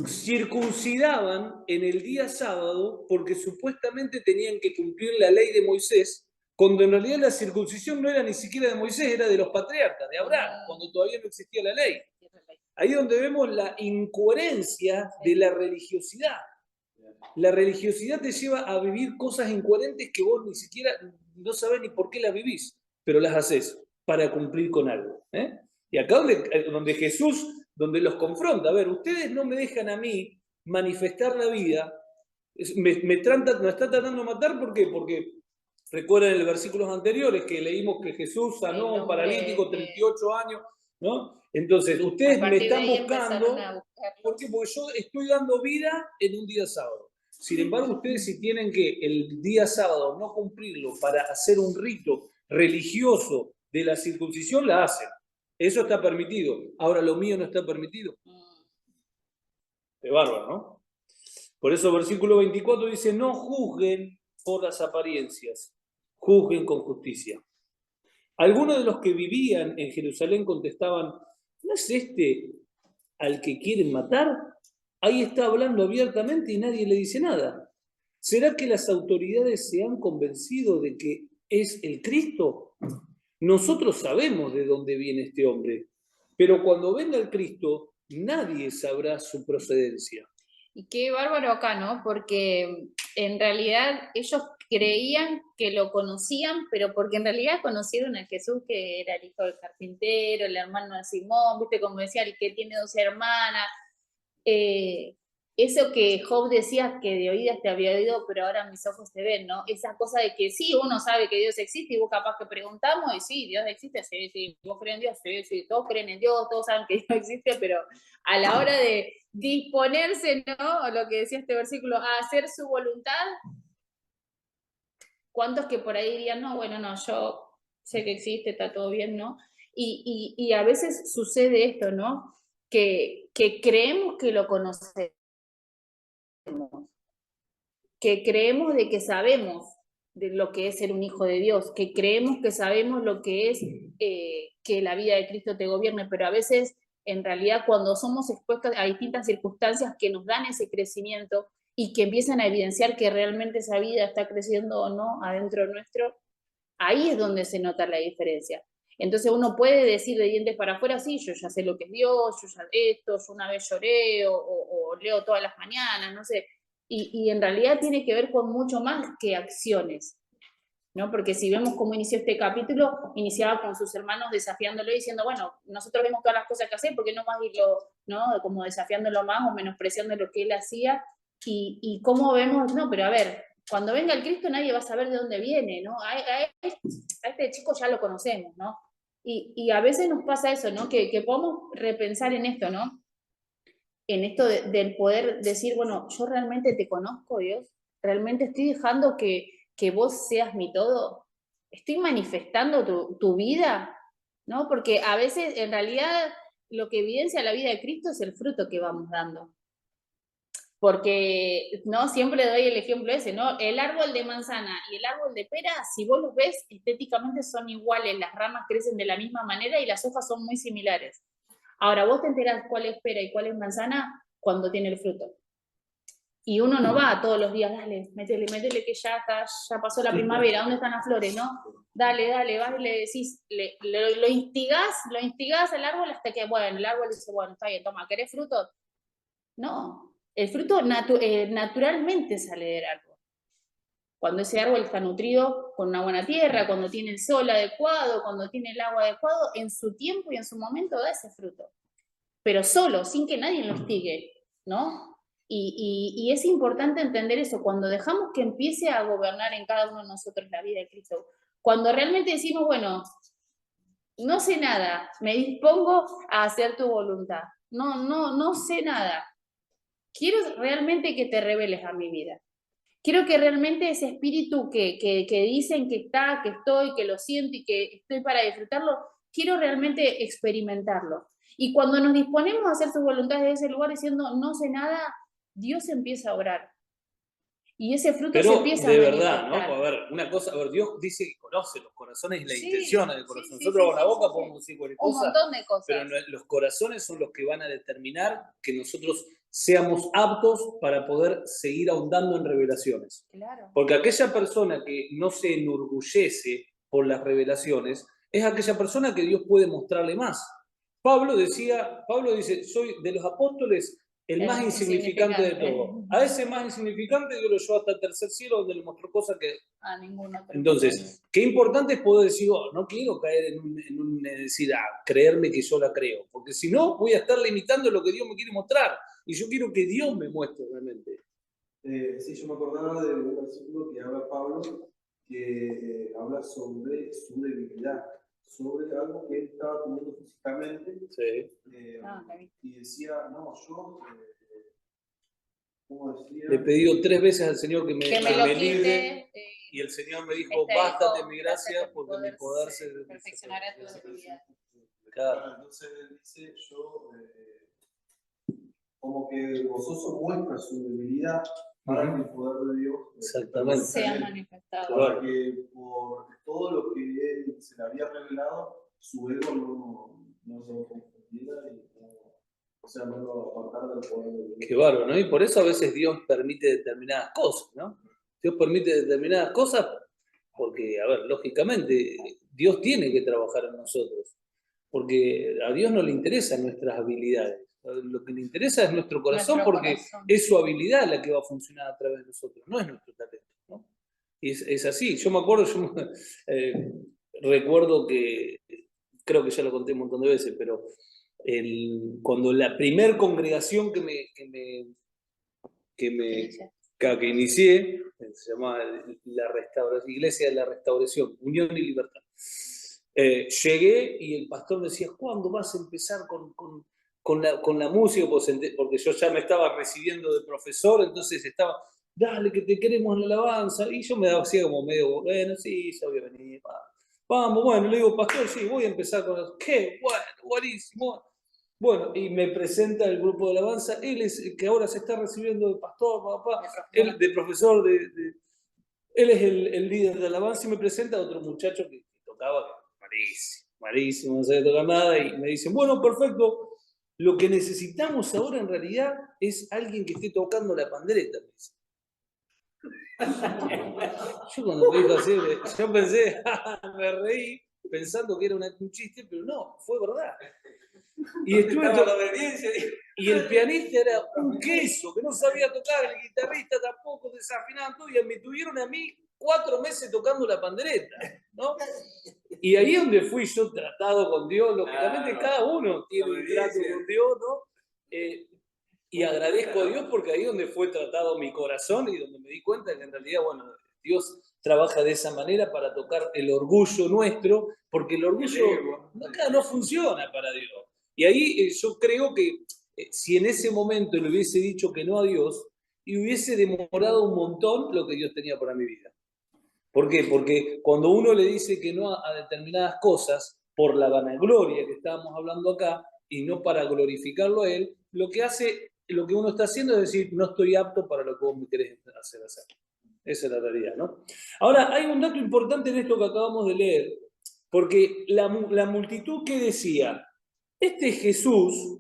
circuncidaban en el día sábado porque supuestamente tenían que cumplir la ley de Moisés, cuando en realidad la circuncisión no era ni siquiera de Moisés, era de los patriarcas, de Abraham, cuando todavía no existía la ley. Ahí es donde vemos la incoherencia de la religiosidad. La religiosidad te lleva a vivir cosas incoherentes que vos ni siquiera no sabés ni por qué las vivís, pero las haces para cumplir con algo. Y acá donde Jesús, donde los confronta, a ver, ustedes no me dejan a mí manifestar la vida, me está tratando de matar, ¿por qué? Porque recuerden en los versículos anteriores que leímos que Jesús sanó a un paralítico 38 años, ¿no? Entonces, ustedes me están buscando, ¿por qué? Porque yo estoy dando vida en un día sábado. Sin embargo, ustedes si tienen que el día sábado no cumplirlo para hacer un rito religioso de la circuncisión, la hacen. Eso está permitido. Ahora, lo mío no está permitido. Es bárbaro, ¿no? Por eso versículo 24 dice, no juzguen por las apariencias, juzguen con justicia. Algunos de los que vivían en Jerusalén contestaban, ¿no es este al que quieren matar? Ahí está hablando abiertamente y nadie le dice nada. ¿Será que las autoridades se han convencido de que es el Cristo? Nosotros sabemos de dónde viene este hombre, pero cuando venga el Cristo, nadie sabrá su procedencia. Y qué bárbaro acá, ¿no? Porque en realidad ellos creían que lo conocían, pero porque en realidad conocieron a Jesús, que era el hijo del carpintero, el hermano de Simón, viste, como decía, el que tiene 2 hermanas. Eso que Job decía, que de oídas te había oído, pero ahora mis ojos te ven, ¿no? Esa cosa de que sí, uno sabe que Dios existe y vos capaz que preguntamos y sí, Dios existe, sí, sí, vos creen en Dios, sí, sí, todos creen en Dios, todos saben que Dios existe, pero a la hora de disponerse, ¿no? O lo que decía este versículo, a hacer su voluntad, ¿cuántos que por ahí dirían, no, bueno, no, yo sé que existe, está todo bien, ¿no? Y a veces sucede esto, ¿no? Que creemos que lo conocemos, que creemos de que sabemos de lo que es ser un hijo de Dios, que creemos que sabemos lo que es que la vida de Cristo te gobierne, pero a veces, en realidad, cuando somos expuestos a distintas circunstancias que nos dan ese crecimiento y que empiezan a evidenciar que realmente esa vida está creciendo o no adentro nuestro, ahí es donde se nota la diferencia. Entonces uno puede decir de dientes para afuera, sí, yo ya sé lo que es Dios, yo ya esto, yo una vez lloré o leo todas las mañanas, no sé. Y en realidad tiene que ver con mucho más que acciones, ¿no? Porque si vemos cómo inició este capítulo, iniciaba con sus hermanos desafiándolo y diciendo, bueno, nosotros vemos todas las cosas que hace, ¿por qué no más irlo, ¿no? Como desafiándolo más o menospreciando lo que él hacía? Y cómo vemos, no, pero a ver, cuando venga el Cristo nadie va a saber de dónde viene, ¿no? A este chico ya lo conocemos, ¿no? Y a veces nos pasa eso, ¿no? Que podemos repensar en esto, ¿no? En esto del poder decir, bueno, yo realmente te conozco, Dios, realmente estoy dejando que vos seas mi todo, estoy manifestando tu vida, ¿no? Porque a veces, en realidad, lo que evidencia la vida de Cristo es el fruto que vamos dando. Porque, ¿no? Siempre doy el ejemplo ese, ¿no? El árbol de manzana y el árbol de pera, si vos los ves, estéticamente son iguales, las ramas crecen de la misma manera y las hojas son muy similares. Ahora, vos te enterás cuál es pera y cuál es manzana cuando tiene el fruto. Y uno no va todos los días, dale, métele que ya pasó la primavera, ¿dónde están las flores, no? Dale, vas y le decís, lo instigás al árbol hasta que, bueno, el árbol dice, bueno, está bien, toma, ¿querés fruto? No, el fruto naturalmente sale del árbol. Cuando ese árbol está nutrido con una buena tierra, cuando tiene el sol adecuado, cuando tiene el agua adecuado, en su tiempo y en su momento da ese fruto. Pero solo, sin que nadie lo hostigue, ¿no? Y es importante entender eso, cuando dejamos que empiece a gobernar en cada uno de nosotros la vida de Cristo, cuando realmente decimos, bueno, no sé nada, me dispongo a hacer tu voluntad, no sé nada, quiero realmente que te reveles a mi vida, quiero que realmente ese espíritu que dicen que está, que estoy, que lo siento y que estoy para disfrutarlo, quiero realmente experimentarlo. Y cuando nos disponemos a hacer su voluntad desde ese lugar diciendo no sé nada, Dios empieza a obrar. Y ese fruto se empieza a manifestar. Pero de verdad, ¿no? A ver, una cosa, a ver, Dios dice que conoce los corazones y las Sí, intenciones del corazón. sí, Nosotros sí, con la sí, boca sí, podemos decir cualquier un cosa, montón de cosas. pero los corazones son los que van a determinar que nosotros seamos aptos para poder seguir ahondando en revelaciones. Claro. Porque aquella persona que no se enorgullece por las revelaciones es aquella persona que Dios puede mostrarle más. Pablo dice, soy de los apóstoles el más insignificante de todos. A ese más insignificante Dios lo llevó hasta el tercer cielo, donde le mostró cosas que... A ninguno. Entonces, qué importante es poder decir, no quiero caer en una necesidad, creerme que yo la creo, porque si no, voy a estar limitando lo que Dios me quiere mostrar, y yo quiero que Dios me muestre realmente. Sí, yo me acordaba de un versículo que habla Pablo, que habla sobre su debilidad, sobre algo que él estaba teniendo físicamente. Sí. Y decía, no, yo, ¿cómo decía? Le he pedido 3 veces al Señor que me lo quite, y el Señor me dijo, bástate mi gracia, porque mi poder se perfeccionará tu debilidad. Claro. Entonces él dice, yo, como que gozoso muestra su debilidad para que el poder de Dios exactamente sea manifestado. Para que por todo lo que él se le había revelado, su ego no se confundiera y no lo apartara del poder de Dios. Qué bárbaro, ¿no? Y por eso a veces Dios permite determinadas cosas, ¿no? Dios permite determinadas cosas porque, a ver, lógicamente, Dios tiene que trabajar en nosotros. Porque a Dios no le interesan nuestras habilidades. Lo que le interesa es nuestro corazón, porque es su habilidad la que va a funcionar a través de nosotros, no es nuestro talento, ¿no? Y es así. Yo me acuerdo, recuerdo que, creo que ya lo conté un montón de veces, pero cuando la primer congregación que inicié, se llamaba la Iglesia de la Restauración, Unión y Libertad. Llegué y el pastor me decía, ¿cuándo vas a empezar con la música? Porque yo ya me estaba recibiendo de profesor, entonces estaba, dale que te queremos en la alabanza, y yo me daba así como medio, bueno, sí, ya voy a venir, vamos, bueno, le digo, pastor, sí, voy a empezar con eso. Qué bueno, buenísimo. Bueno, y me presenta el grupo de alabanza, él es el que ahora se está recibiendo de pastor, papá, él de profesor, él es el líder de alabanza, y me presenta a otro muchacho que tocaba, malísimo, no sabía tocar nada, y me dicen, bueno, perfecto, lo que necesitamos ahora en realidad es alguien que esté tocando la pandereta. Yo cuando me dijo así, yo pensé, me reí, pensando que era un chiste, pero no, fue verdad. Y el pianista era un queso, que no sabía tocar, el guitarrista tampoco, desafinando, y me tuvieron a mí 4 meses tocando la pandereta, ¿no? Y ahí es donde fui yo tratado con Dios, lógicamente cada uno tiene un trato con Dios, ¿no? Y agradezco a Dios porque ahí es donde fue tratado mi corazón y donde me di cuenta que en realidad, bueno, Dios trabaja de esa manera para tocar el orgullo nuestro, porque el orgullo no funciona para Dios. Y ahí yo creo que si en ese momento le hubiese dicho que no a Dios, y hubiese demorado un montón lo que Dios tenía para mi vida. ¿Por qué? Porque cuando uno le dice que no a determinadas cosas, por la vanagloria que estábamos hablando acá, y no para glorificarlo a Él, lo que uno está haciendo es decir, no estoy apto para lo que vos me querés hacer. Esa es la realidad, ¿no? Ahora, hay un dato importante en esto que acabamos de leer, porque la multitud, ¿qué decía? Este Jesús,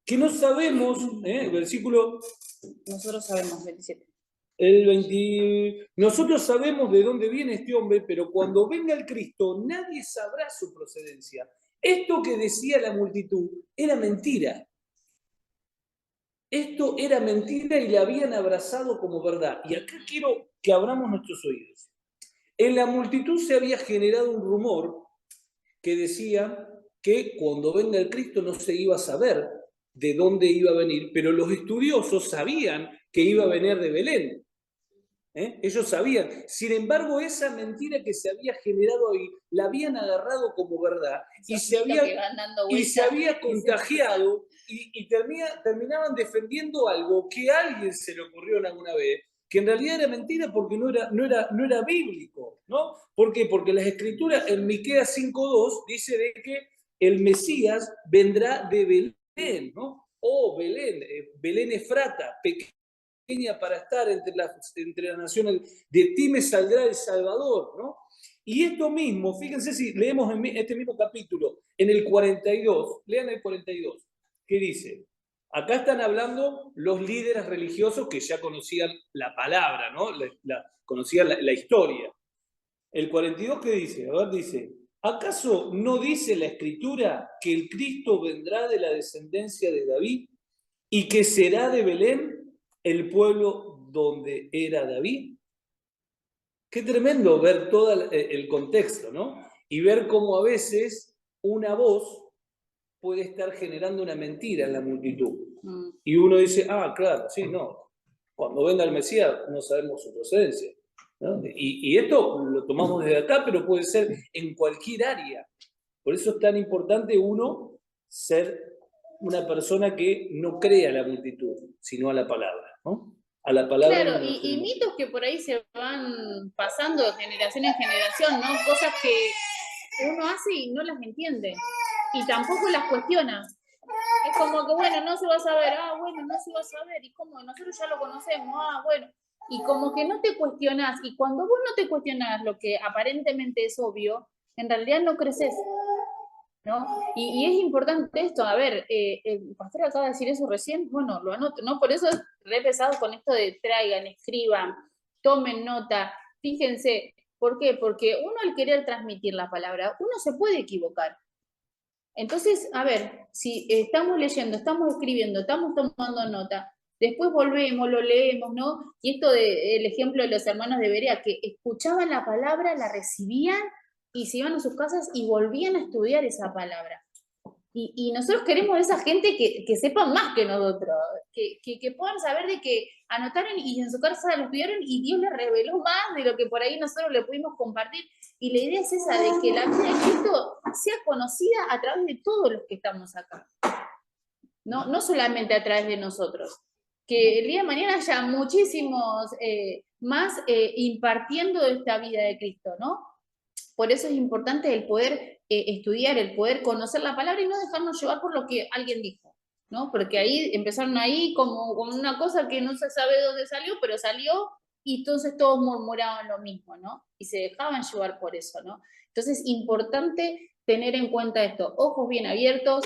que no sabemos, versículo... Nosotros sabemos, 27. Nosotros sabemos de dónde viene este hombre, pero cuando venga el Cristo, nadie sabrá su procedencia. Esto que decía la multitud era mentira. Esto era mentira y la habían abrazado como verdad. Y acá quiero que abramos nuestros oídos. En la multitud se había generado un rumor que decía que cuando venga el Cristo no se iba a saber de dónde iba a venir, pero los estudiosos sabían que iba a venir de Belén. Ellos sabían. Sin embargo, esa mentira que se había generado ahí, la habían agarrado como verdad y se había contagiado y terminaban defendiendo algo que a alguien se le ocurrió alguna vez, que en realidad era mentira porque no era bíblico, ¿no? ¿Por qué? Porque las Escrituras en Miqueas 5:2 dice de que el Mesías vendrá de Belén, ¿no? Belén, Belén Efrata, pequeña para estar entre las naciones, de ti me saldrá el Salvador, ¿no? Y esto mismo, fíjense si leemos en este mismo capítulo, en el 42, lean el 42, ¿qué dice? Acá están hablando los líderes religiosos que ya conocían la palabra, ¿no? Conocían la historia. El 42, ¿qué dice? A ver, dice, ¿acaso no dice la Escritura que el Cristo vendrá de la descendencia de David y que será de Belén, el pueblo donde era David? Qué tremendo ver todo el contexto, ¿no? Y ver cómo a veces una voz puede estar generando una mentira en la multitud. Y uno dice, claro, sí, no. Cuando venga el Mesías no sabemos su procedencia, ¿no? Y esto lo tomamos desde acá, pero puede ser en cualquier área. Por eso es tan importante uno ser una persona que no crea a la multitud, sino a la palabra, ¿no? A la palabra. Claro, y mitos que por ahí se van pasando de generación en generación, ¿no? Cosas que uno hace y no las entiende. Y tampoco las cuestiona. Es como que, bueno, no se va a saber. Bueno, no se va a saber. ¿Y cómo? Nosotros ya lo conocemos. Bueno. Y como que no te cuestionás. Y cuando vos no te cuestionás lo que aparentemente es obvio, en realidad no creces, ¿no? Y es importante esto. A ver, el pastor acaba de decir eso recién. Bueno, lo anoto, ¿no? Por eso es re pesado con esto de traigan, escriban, tomen nota. Fíjense. ¿Por qué? Porque uno al querer transmitir la palabra, uno se puede equivocar. Entonces, a ver, si estamos leyendo, estamos escribiendo, estamos tomando nota, después volvemos, lo leemos, ¿no? Y esto del ejemplo de los hermanos de Berea, que escuchaban la palabra, la recibían y se iban a sus casas y volvían a estudiar esa palabra. Y nosotros queremos a esa gente que sepan más que nosotros, que puedan saber de que anotaron y en su casa lo estudiaron y Dios les reveló más de lo que por ahí nosotros le pudimos compartir. Y la idea es esa, de que la vida de Cristo sea conocida a través de todos los que estamos acá. No solamente a través de nosotros. Que el día de mañana haya muchísimos más impartiendo esta vida de Cristo, ¿no? Por eso es importante el poder estudiar, el poder conocer la palabra y no dejarnos llevar por lo que alguien dijo, ¿no? Porque ahí empezaron como una cosa que no se sabe dónde salió, pero salió y entonces todos murmuraban lo mismo, ¿no? Y se dejaban llevar por eso, ¿no? Entonces, importante tener en cuenta esto, ojos bien abiertos,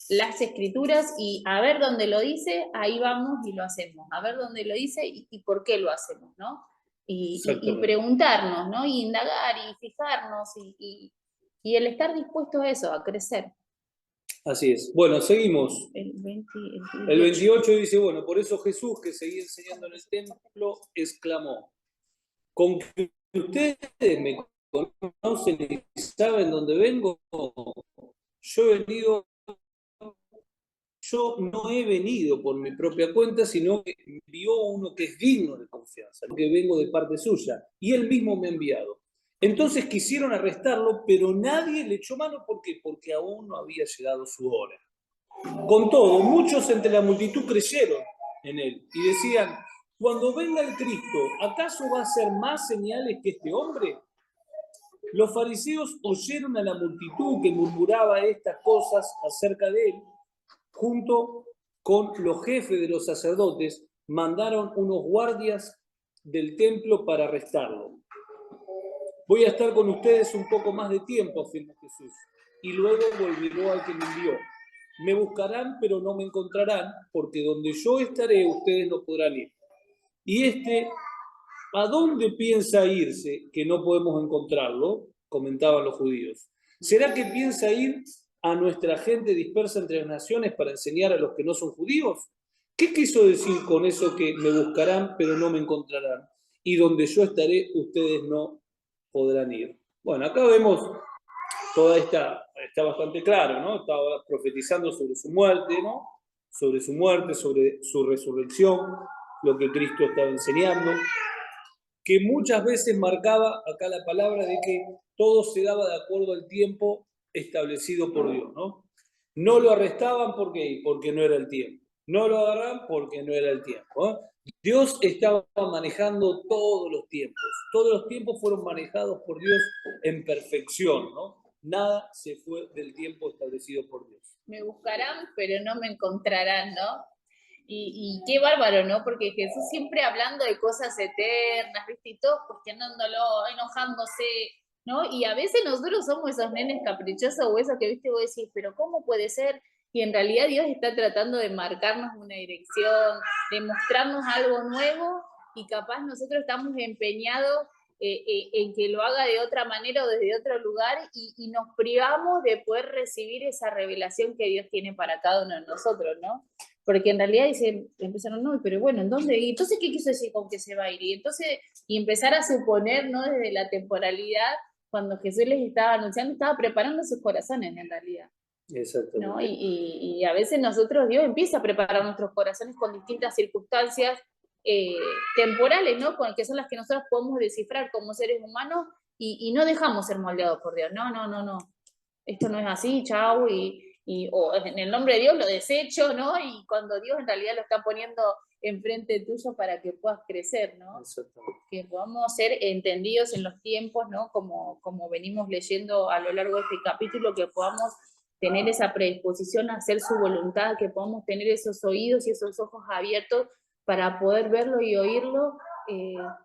las Escrituras y a ver dónde lo dice, ahí vamos y lo hacemos. A ver dónde lo dice y por qué lo hacemos, ¿no? Y preguntarnos, ¿no? Y indagar y fijarnos y el estar dispuesto a eso, a crecer. Así es. Bueno, seguimos. El 28 dice, bueno, por eso Jesús, que seguía enseñando en el templo, exclamó, con que ustedes me conocen y saben dónde vengo, yo no he venido por mi propia cuenta, sino que me envió uno que es digno de confianza, que vengo de parte suya, y él mismo me ha enviado. Entonces quisieron arrestarlo, pero nadie le echó mano. ¿Por qué? Porque aún no había llegado su hora. Con todo, muchos entre la multitud creyeron en él y decían, cuando venga el Cristo, ¿acaso va a hacer más señales que este hombre? Los fariseos oyeron a la multitud que murmuraba estas cosas acerca de él. Junto con los jefes de los sacerdotes, mandaron unos guardias del templo para arrestarlo. Voy a estar con ustedes un poco más de tiempo, afirmó Jesús, y luego volveré al que me envió. Me buscarán, pero no me encontrarán, porque donde yo estaré, ustedes no podrán ir. Y ¿a dónde piensa irse que no podemos encontrarlo? Comentaban los judíos. ¿Será que piensa ir a nuestra gente dispersa entre las naciones para enseñar a los que no son judíos? ¿Qué quiso decir con eso que me buscarán pero no me encontrarán? y donde yo estaré, ustedes no podrán ir. Bueno, acá vemos toda esta, está bastante claro, ¿no? Estaba profetizando sobre su muerte, ¿no? Sobre su muerte, sobre su resurrección, lo que Cristo estaba enseñando, que muchas veces marcaba acá la palabra de que todo se daba de acuerdo al tiempo establecido por Dios, ¿no? No lo arrestaban porque no era el tiempo. No lo agarraban porque no era el tiempo, ¿eh? Dios estaba manejando todos los tiempos. Todos los tiempos fueron manejados por Dios en perfección, ¿no? Nada se fue del tiempo establecido por Dios. Me buscarán, pero no me encontrarán, ¿no? Y qué bárbaro, ¿no? Porque Jesús siempre hablando de cosas eternas, ¿viste? Y todos cuestionándolo, enojándose, ¿no? Y a veces nosotros somos esos nenes caprichosos o esos que, ¿viste? Vos decís, pero ¿cómo puede ser? Y en realidad Dios está tratando de marcarnos una dirección, de mostrarnos algo nuevo, y capaz nosotros estamos empeñados en que lo haga de otra manera o desde otro lugar, y nos privamos de poder recibir esa revelación que Dios tiene para cada uno de nosotros, ¿no? Porque en realidad empezaron, no, pero bueno, ¿en dónde? ¿Y entonces qué quiso decir con que se va a ir? Y empezar a suponer, ¿no? Desde la temporalidad, cuando Jesús les estaba anunciando, estaba preparando sus corazones en realidad. Exactamente. ¿No? Y a veces nosotros, Dios empieza a preparar nuestros corazones con distintas circunstancias temporales, ¿no? Que son las que nosotros podemos descifrar como seres humanos, y no dejamos ser moldeados por Dios. No. Esto no es así, chau, o en el nombre de Dios lo desecho, ¿no? Y cuando Dios en realidad lo está poniendo enfrente tuyo para que puedas crecer, ¿no? Exactamente. Que podamos ser entendidos en los tiempos, ¿no? Como venimos leyendo a lo largo de este capítulo, que podamos tener esa predisposición a hacer su voluntad, que podamos tener esos oídos y esos ojos abiertos para poder verlo y oírlo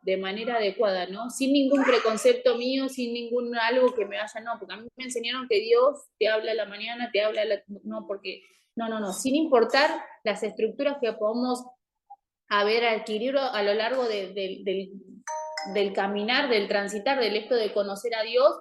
de manera adecuada, ¿no? Sin ningún preconcepto mío, sin ningún algo que me vaya, no, porque a mí me enseñaron que Dios te habla a la mañana, te habla a la... No, porque... No, sin importar las estructuras que podamos haber adquirido a lo largo del caminar, del transitar, del esto de conocer a Dios,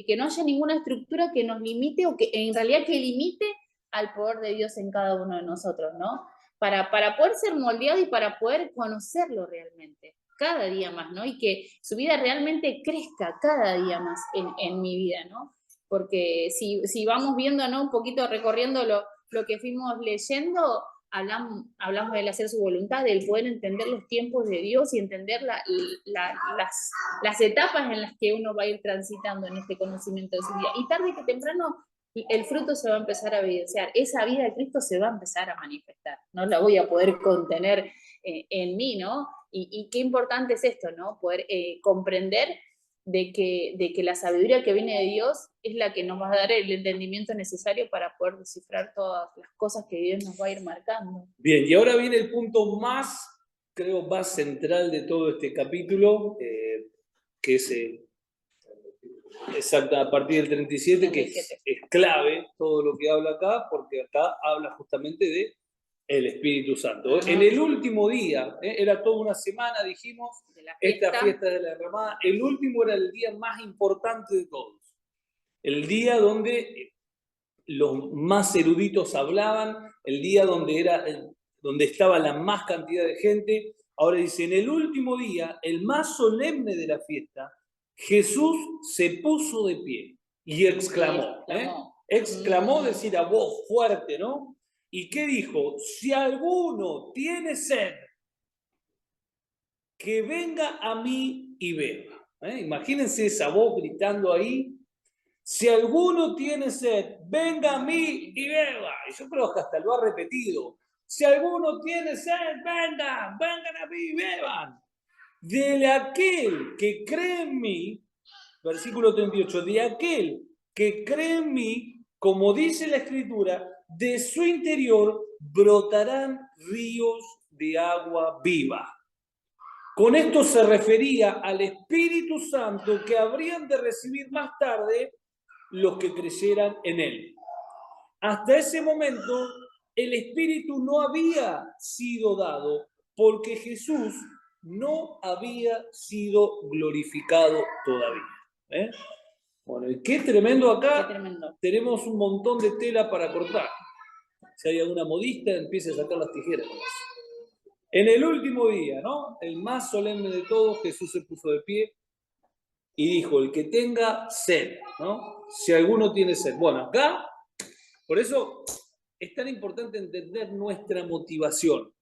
que no haya ninguna estructura que nos limite, o que en realidad que limite al poder de Dios en cada uno de nosotros, ¿no? Para poder ser moldeado y para poder conocerlo realmente, cada día más, ¿no? Y que su vida realmente crezca cada día más en mi vida, ¿no? Porque si vamos viendo, ¿no? Un poquito recorriendo lo que fuimos leyendo, hablamos del hacer su voluntad, del poder entender los tiempos de Dios y entender las etapas en las que uno va a ir transitando en este conocimiento de su vida. Y tarde que temprano el fruto se va a empezar a evidenciar, esa vida de Cristo se va a empezar a manifestar, no la voy a poder contener en mí, ¿no? Y qué importante es esto, ¿no? Poder comprender de que la sabiduría que viene de Dios es la que nos va a dar el entendimiento necesario para poder descifrar todas las cosas que Dios nos va a ir marcando. Bien, y ahora viene el punto más, creo, más central de todo este capítulo, que es exacto, a partir del 37, que es clave todo lo que habla acá, porque acá habla justamente de el Espíritu Santo. En el último día, era toda una semana, dijimos, esta fiesta de la derramada, el último era el día más importante de todos. El día donde los más eruditos hablaban, el día donde estaba la más cantidad de gente. Ahora dice, en el último día, el más solemne de la fiesta, Jesús se puso de pie y exclamó. Exclamó, decir a voz fuerte, ¿no? ¿Y qué dijo? Si alguno tiene sed, que venga a mí y beba. Imagínense esa voz gritando ahí. Si alguno tiene sed, venga a mí y beba. Y yo creo que hasta lo ha repetido. Si alguno tiene sed, vengan a mí y beban. De aquel que cree en mí, versículo 38, de aquel que cree en mí, como dice la Escritura, de su interior brotarán ríos de agua viva. Con esto se refería al Espíritu Santo que habrían de recibir más tarde los que creyeran en él. Hasta ese momento, el Espíritu no había sido dado porque Jesús no había sido glorificado todavía. Bueno, y qué tremendo acá. Qué tremendo. Tenemos un montón de tela para cortar. Si hay alguna modista, empiece a sacar las tijeras. En el último día, ¿no? El más solemne de todos, Jesús se puso de pie y dijo, el que tenga sed, ¿no? Si alguno tiene sed. Bueno, acá, por eso es tan importante entender nuestra motivación.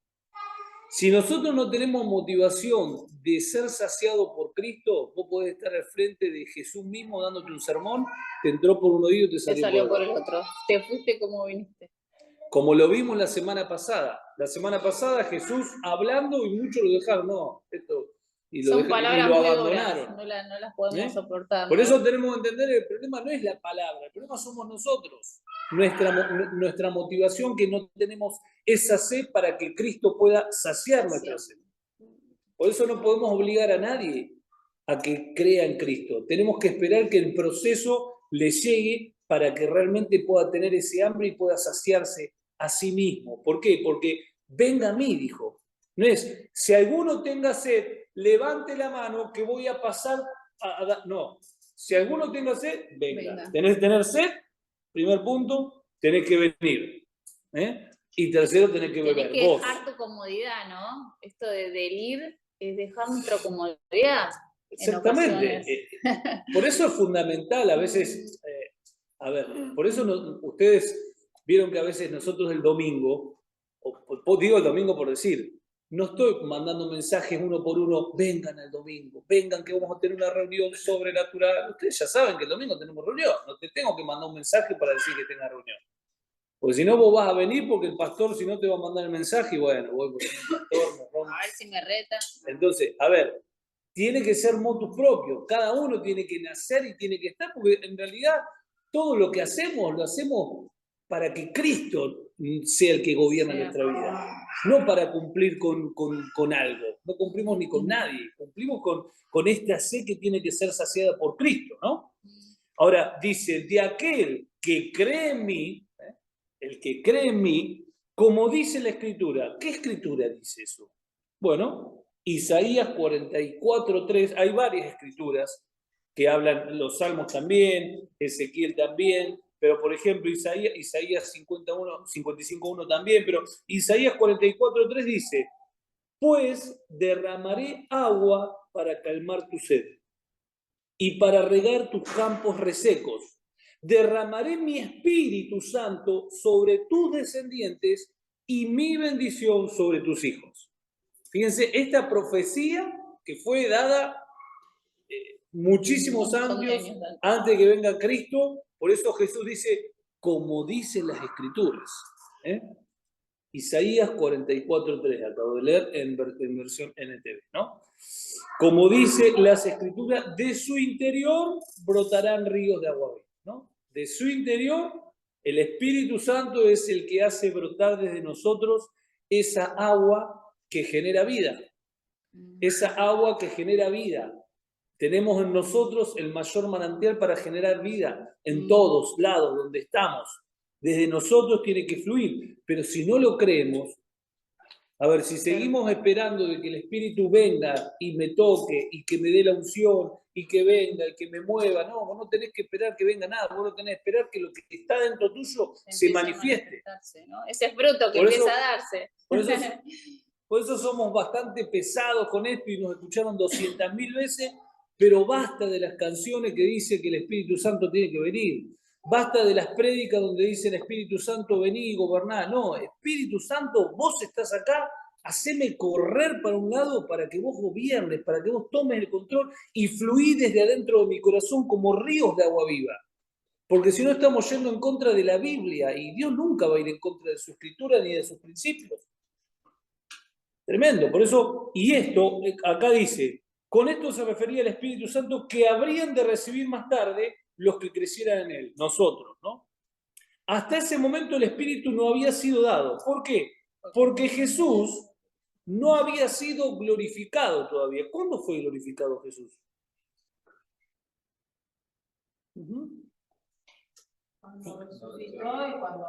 Si nosotros no tenemos motivación de ser saciado por Cristo, vos podés estar al frente de Jesús mismo dándote un sermón, te entró por un oído y te Te salió, salió por el otro. Te fuiste como viniste. Como lo vimos la semana pasada. La semana pasada Jesús hablando y muchos lo dejaron, no, esto, y lo, Son dejaron, y palabras lo muy abandonaron. duras, no las podemos soportar. Por ¿no? eso tenemos que entender, el problema no es la palabra, el problema somos nosotros. Nuestra motivación, que no tenemos esa sed para que Cristo pueda saciar nuestra sed. Por eso no podemos obligar a nadie a que crea en Cristo. Tenemos que esperar que el proceso le llegue para que realmente pueda tener ese hambre y pueda saciarse a sí mismo. ¿Por qué? Porque venga a mí, dijo. No es, si alguno tenga sed, levante la mano que voy a pasar a dar. No, si alguno tenga sed, venga. ¿Tenés que tener sed? Primer punto, tenés que venir. Y tercero, tenés que beber. Tenés que dejar tu comodidad, ¿no? Esto del ir es dejar nuestra comodidad. Exactamente. Por eso es fundamental, a veces, a ver, por eso ustedes vieron que a veces nosotros el domingo, digo el domingo por decir, no estoy mandando mensajes uno por uno, vengan al domingo, vengan que vamos a tener una reunión sobrenatural. Ustedes ya saben que el domingo tenemos reunión, no te tengo que mandar un mensaje para decir que tenga reunión. Porque si no, vos vas a venir porque el pastor, si no, te va a mandar el mensaje y bueno, voy porque el pastor me rompe. A ver si me reta. Entonces, a ver, tiene que ser motus propio. Cada uno tiene que nacer y tiene que estar, porque en realidad todo lo que hacemos, lo hacemos para que Cristo sea el que gobierna nuestra vida. No para cumplir con algo. No cumplimos ni con nadie. Cumplimos con esta sed que tiene que ser saciada por Cristo, ¿no? Ahora, dice, de aquel que cree en mí, el que cree en mí, como dice la Escritura. ¿Qué Escritura dice eso? Bueno, Isaías 44:3, hay varias escrituras que hablan, los Salmos también, Ezequiel también, pero por ejemplo Isaías 55:1 también, pero Isaías 44:3 dice, pues derramaré agua para calmar tu sed y para regar tus campos resecos. Derramaré mi Espíritu Santo sobre tus descendientes y mi bendición sobre tus hijos. Fíjense, esta profecía que fue dada muchísimos años antes de que venga Cristo, por eso Jesús dice, como dicen las Escrituras. Isaías 44:3, acabo de leer en versión NTV, ¿no? Como dice las Escrituras, de su interior brotarán ríos de agua viva, ¿no? De su interior, el Espíritu Santo es el que hace brotar desde nosotros esa agua que genera vida. Esa agua que genera vida. Tenemos en nosotros el mayor manantial para generar vida en todos lados donde estamos. Desde nosotros tiene que fluir, pero si no lo creemos, a ver, si seguimos esperando de que el Espíritu venga y me toque y que me dé la unción y que venga y que me mueva, no, vos no tenés que esperar que venga nada, vos no tenés que esperar que lo que está dentro tuyo se manifieste, ¿no? Ese fruto que empieza a darse. Por eso somos bastante pesados con esto y nos escucharon 200.000 veces, pero basta de las canciones que dicen que el Espíritu Santo tiene que venir. Basta de las prédicas donde dicen Espíritu Santo, vení y goberná. No, Espíritu Santo, vos estás acá, haceme correr para un lado para que vos gobiernes, para que vos tomes el control y fluí desde adentro de mi corazón como ríos de agua viva. Porque si no estamos yendo en contra de la Biblia y Dios nunca va a ir en contra de su escritura ni de sus principios. Tremendo, por eso, y esto, acá dice, con esto se refería al Espíritu Santo que habrían de recibir más tarde los que crecieran en él, nosotros, ¿no? Hasta ese momento el Espíritu no había sido dado. ¿Por qué? Porque Jesús no había sido glorificado todavía. ¿Cuándo fue glorificado Jesús? Cuando resucitó y cuando...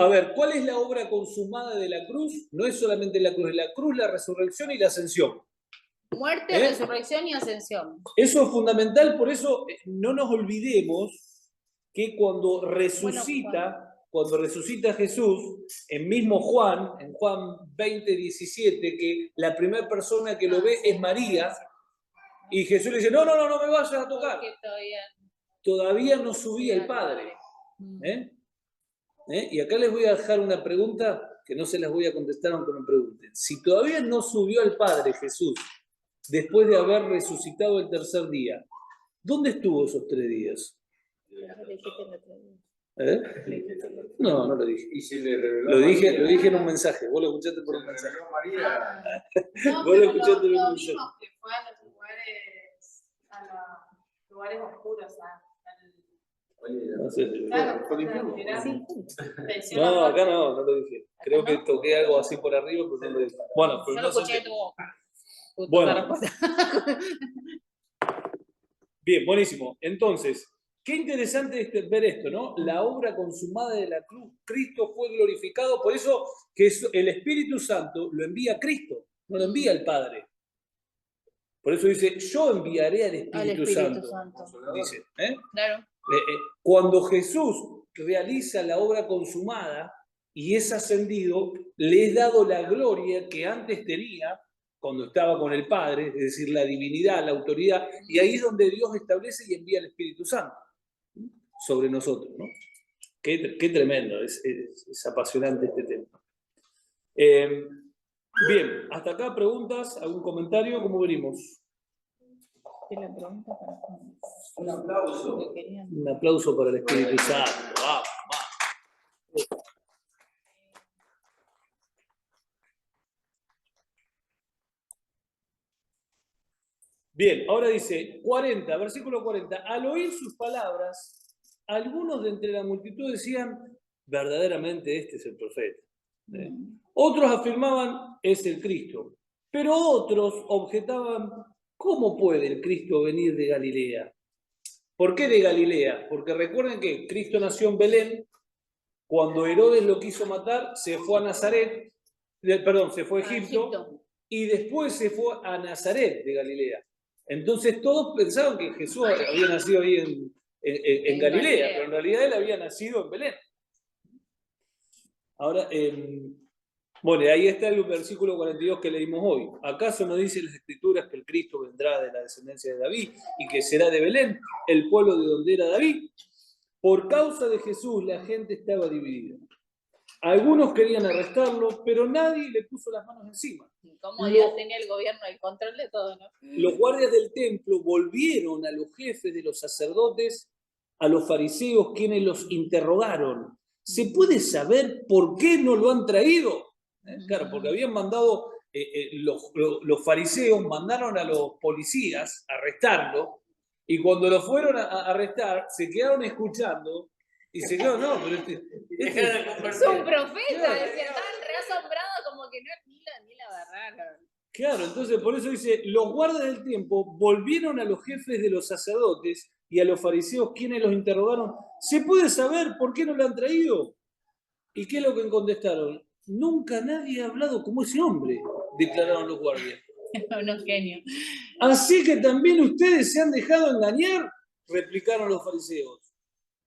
A ver, ¿cuál es la obra consumada de la cruz? No es solamente la cruz, la resurrección y la ascensión. Muerte, resurrección y ascensión. Eso es fundamental, por eso no nos olvidemos que cuando resucita, cuando resucita Jesús, en mismo Juan, en Juan 20:17, que la primera persona que lo ve es María, y Jesús le dice, no me vayas a tocar. Porque Todavía no subía el Padre. Y acá les voy a dejar una pregunta que no se las voy a contestar aunque me pregunten. Si todavía no subió al Padre Jesús, después de haber resucitado el tercer día, ¿dónde estuvo esos 3 días? No lo dije. Y se le reveló Lo dije María. en un mensaje. Vos lo escuchaste por un Se le mensaje. reveló María. No, Vos lo pero escuchaste en un lo mensaje. mismo que fue a los lugares oscuros, No sé. claro, Fue al infierno. No, acá no lo dije. Creo que toqué algo así por arriba, pero no lo dije. Bueno, pero Yo no lo sé. escuché de tu boca. Bueno. Bien, buenísimo. Entonces, qué interesante ver esto, ¿no? La obra consumada de la cruz. Cristo fue glorificado, por eso que el Espíritu Santo lo envía a Cristo, no lo envía al Padre. Por eso dice, yo enviaré al Espíritu Santo. Dice, Claro. Cuando Jesús realiza la obra consumada y es ascendido, le es dado la gloria que antes tenía cuando estaba con el Padre, es decir, la divinidad, la autoridad, y ahí es donde Dios establece y envía el Espíritu Santo sobre nosotros, ¿no? Qué tremendo, es apasionante este tema. Bien, hasta acá preguntas, algún comentario, ¿cómo venimos? Un aplauso. Un aplauso para el Espíritu Santo. ¡Vamos! Bien, ahora dice 40, versículo 40. Al oír sus palabras, algunos de entre la multitud decían, verdaderamente este es el profeta. Otros afirmaban, es el Cristo. Pero otros objetaban, ¿cómo puede el Cristo venir de Galilea? ¿Por qué de Galilea? Porque recuerden que Cristo nació en Belén. Cuando Herodes lo quiso matar, se fue a Nazaret, se fue a Egipto, y después se fue a Nazaret de Galilea. Entonces todos pensaban que Jesús había nacido ahí en Galilea, pero en realidad él había nacido en Belén. Ahora, bueno, ahí está el versículo 42 que leímos hoy. ¿Acaso no dicen las Escrituras que el Cristo vendrá de la descendencia de David y que será de Belén, el pueblo de donde era David? Por causa de Jesús la gente estaba dividida. Algunos querían arrestarlo, pero nadie le puso las manos encima. Como Dios tenía el gobierno, el control de todo, ¿no? Los guardias del templo volvieron a los jefes de los sacerdotes, a los fariseos, quienes los interrogaron. ¿Se puede saber por qué no lo han traído? Claro, porque habían mandado, los fariseos mandaron a los policías a arrestarlo, y cuando lo fueron a arrestar, se quedaron escuchando, y se quedaron, no, pero es un profeta, decía, estaban re asombrados como que no ni la agarraron. Claro, entonces por eso dice, los guardas del tiempo volvieron a los jefes de los sacerdotes y a los fariseos, quienes los interrogaron, ¿se puede saber por qué no lo han traído? ¿Y qué es lo que contestaron? Nunca nadie ha hablado como ese hombre, declararon los guardias. Unos genios. Así que también ustedes se han dejado engañar, replicaron los fariseos.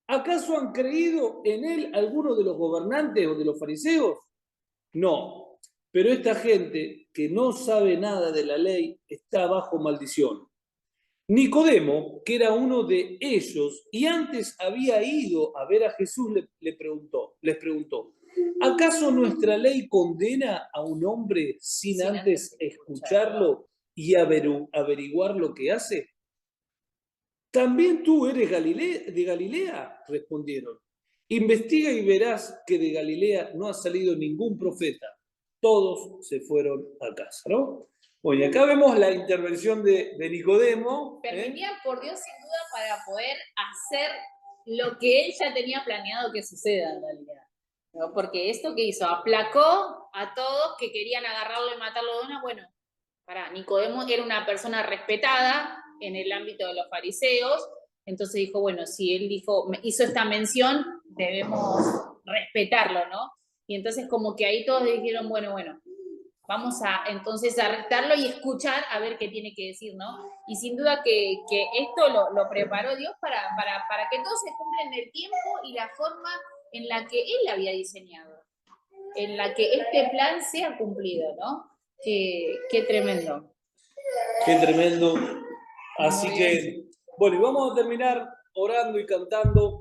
¿Acaso han creído en él algunos de los gobernantes o de los fariseos? No, pero esta gente que no sabe nada de la ley está bajo maldición. Nicodemo, que era uno de ellos y antes había ido a ver a Jesús, les preguntó, ¿acaso nuestra ley condena a un hombre sin antes escucharlo y averiguar lo que hace? ¿También tú eres de Galilea? Respondieron. Investiga y verás que de Galilea no ha salido ningún profeta. Todos se fueron a casa, ¿no? Bueno, y acá vemos la intervención de Nicodemo. Permitía por Dios sin duda para poder hacer lo que él ya tenía planeado que suceda en realidad, ¿no? Porque esto que hizo, aplacó a todos que querían agarrarlo y matarlo de una. Bueno, Nicodemo era una persona respetada en el ámbito de los fariseos, entonces dijo, bueno, si él hizo esta mención, debemos respetarlo, ¿no? Y entonces como que ahí todos dijeron, bueno, vamos a entonces arrestarlo y escuchar a ver qué tiene que decir, ¿no? Y sin duda que esto lo preparó Dios para que todo se cumpla en el tiempo y la forma en la que Él había diseñado, en la que este plan sea cumplido, ¿no? Qué tremendo. Qué tremendo. Así Muy que, bueno, y vamos a terminar orando y cantando.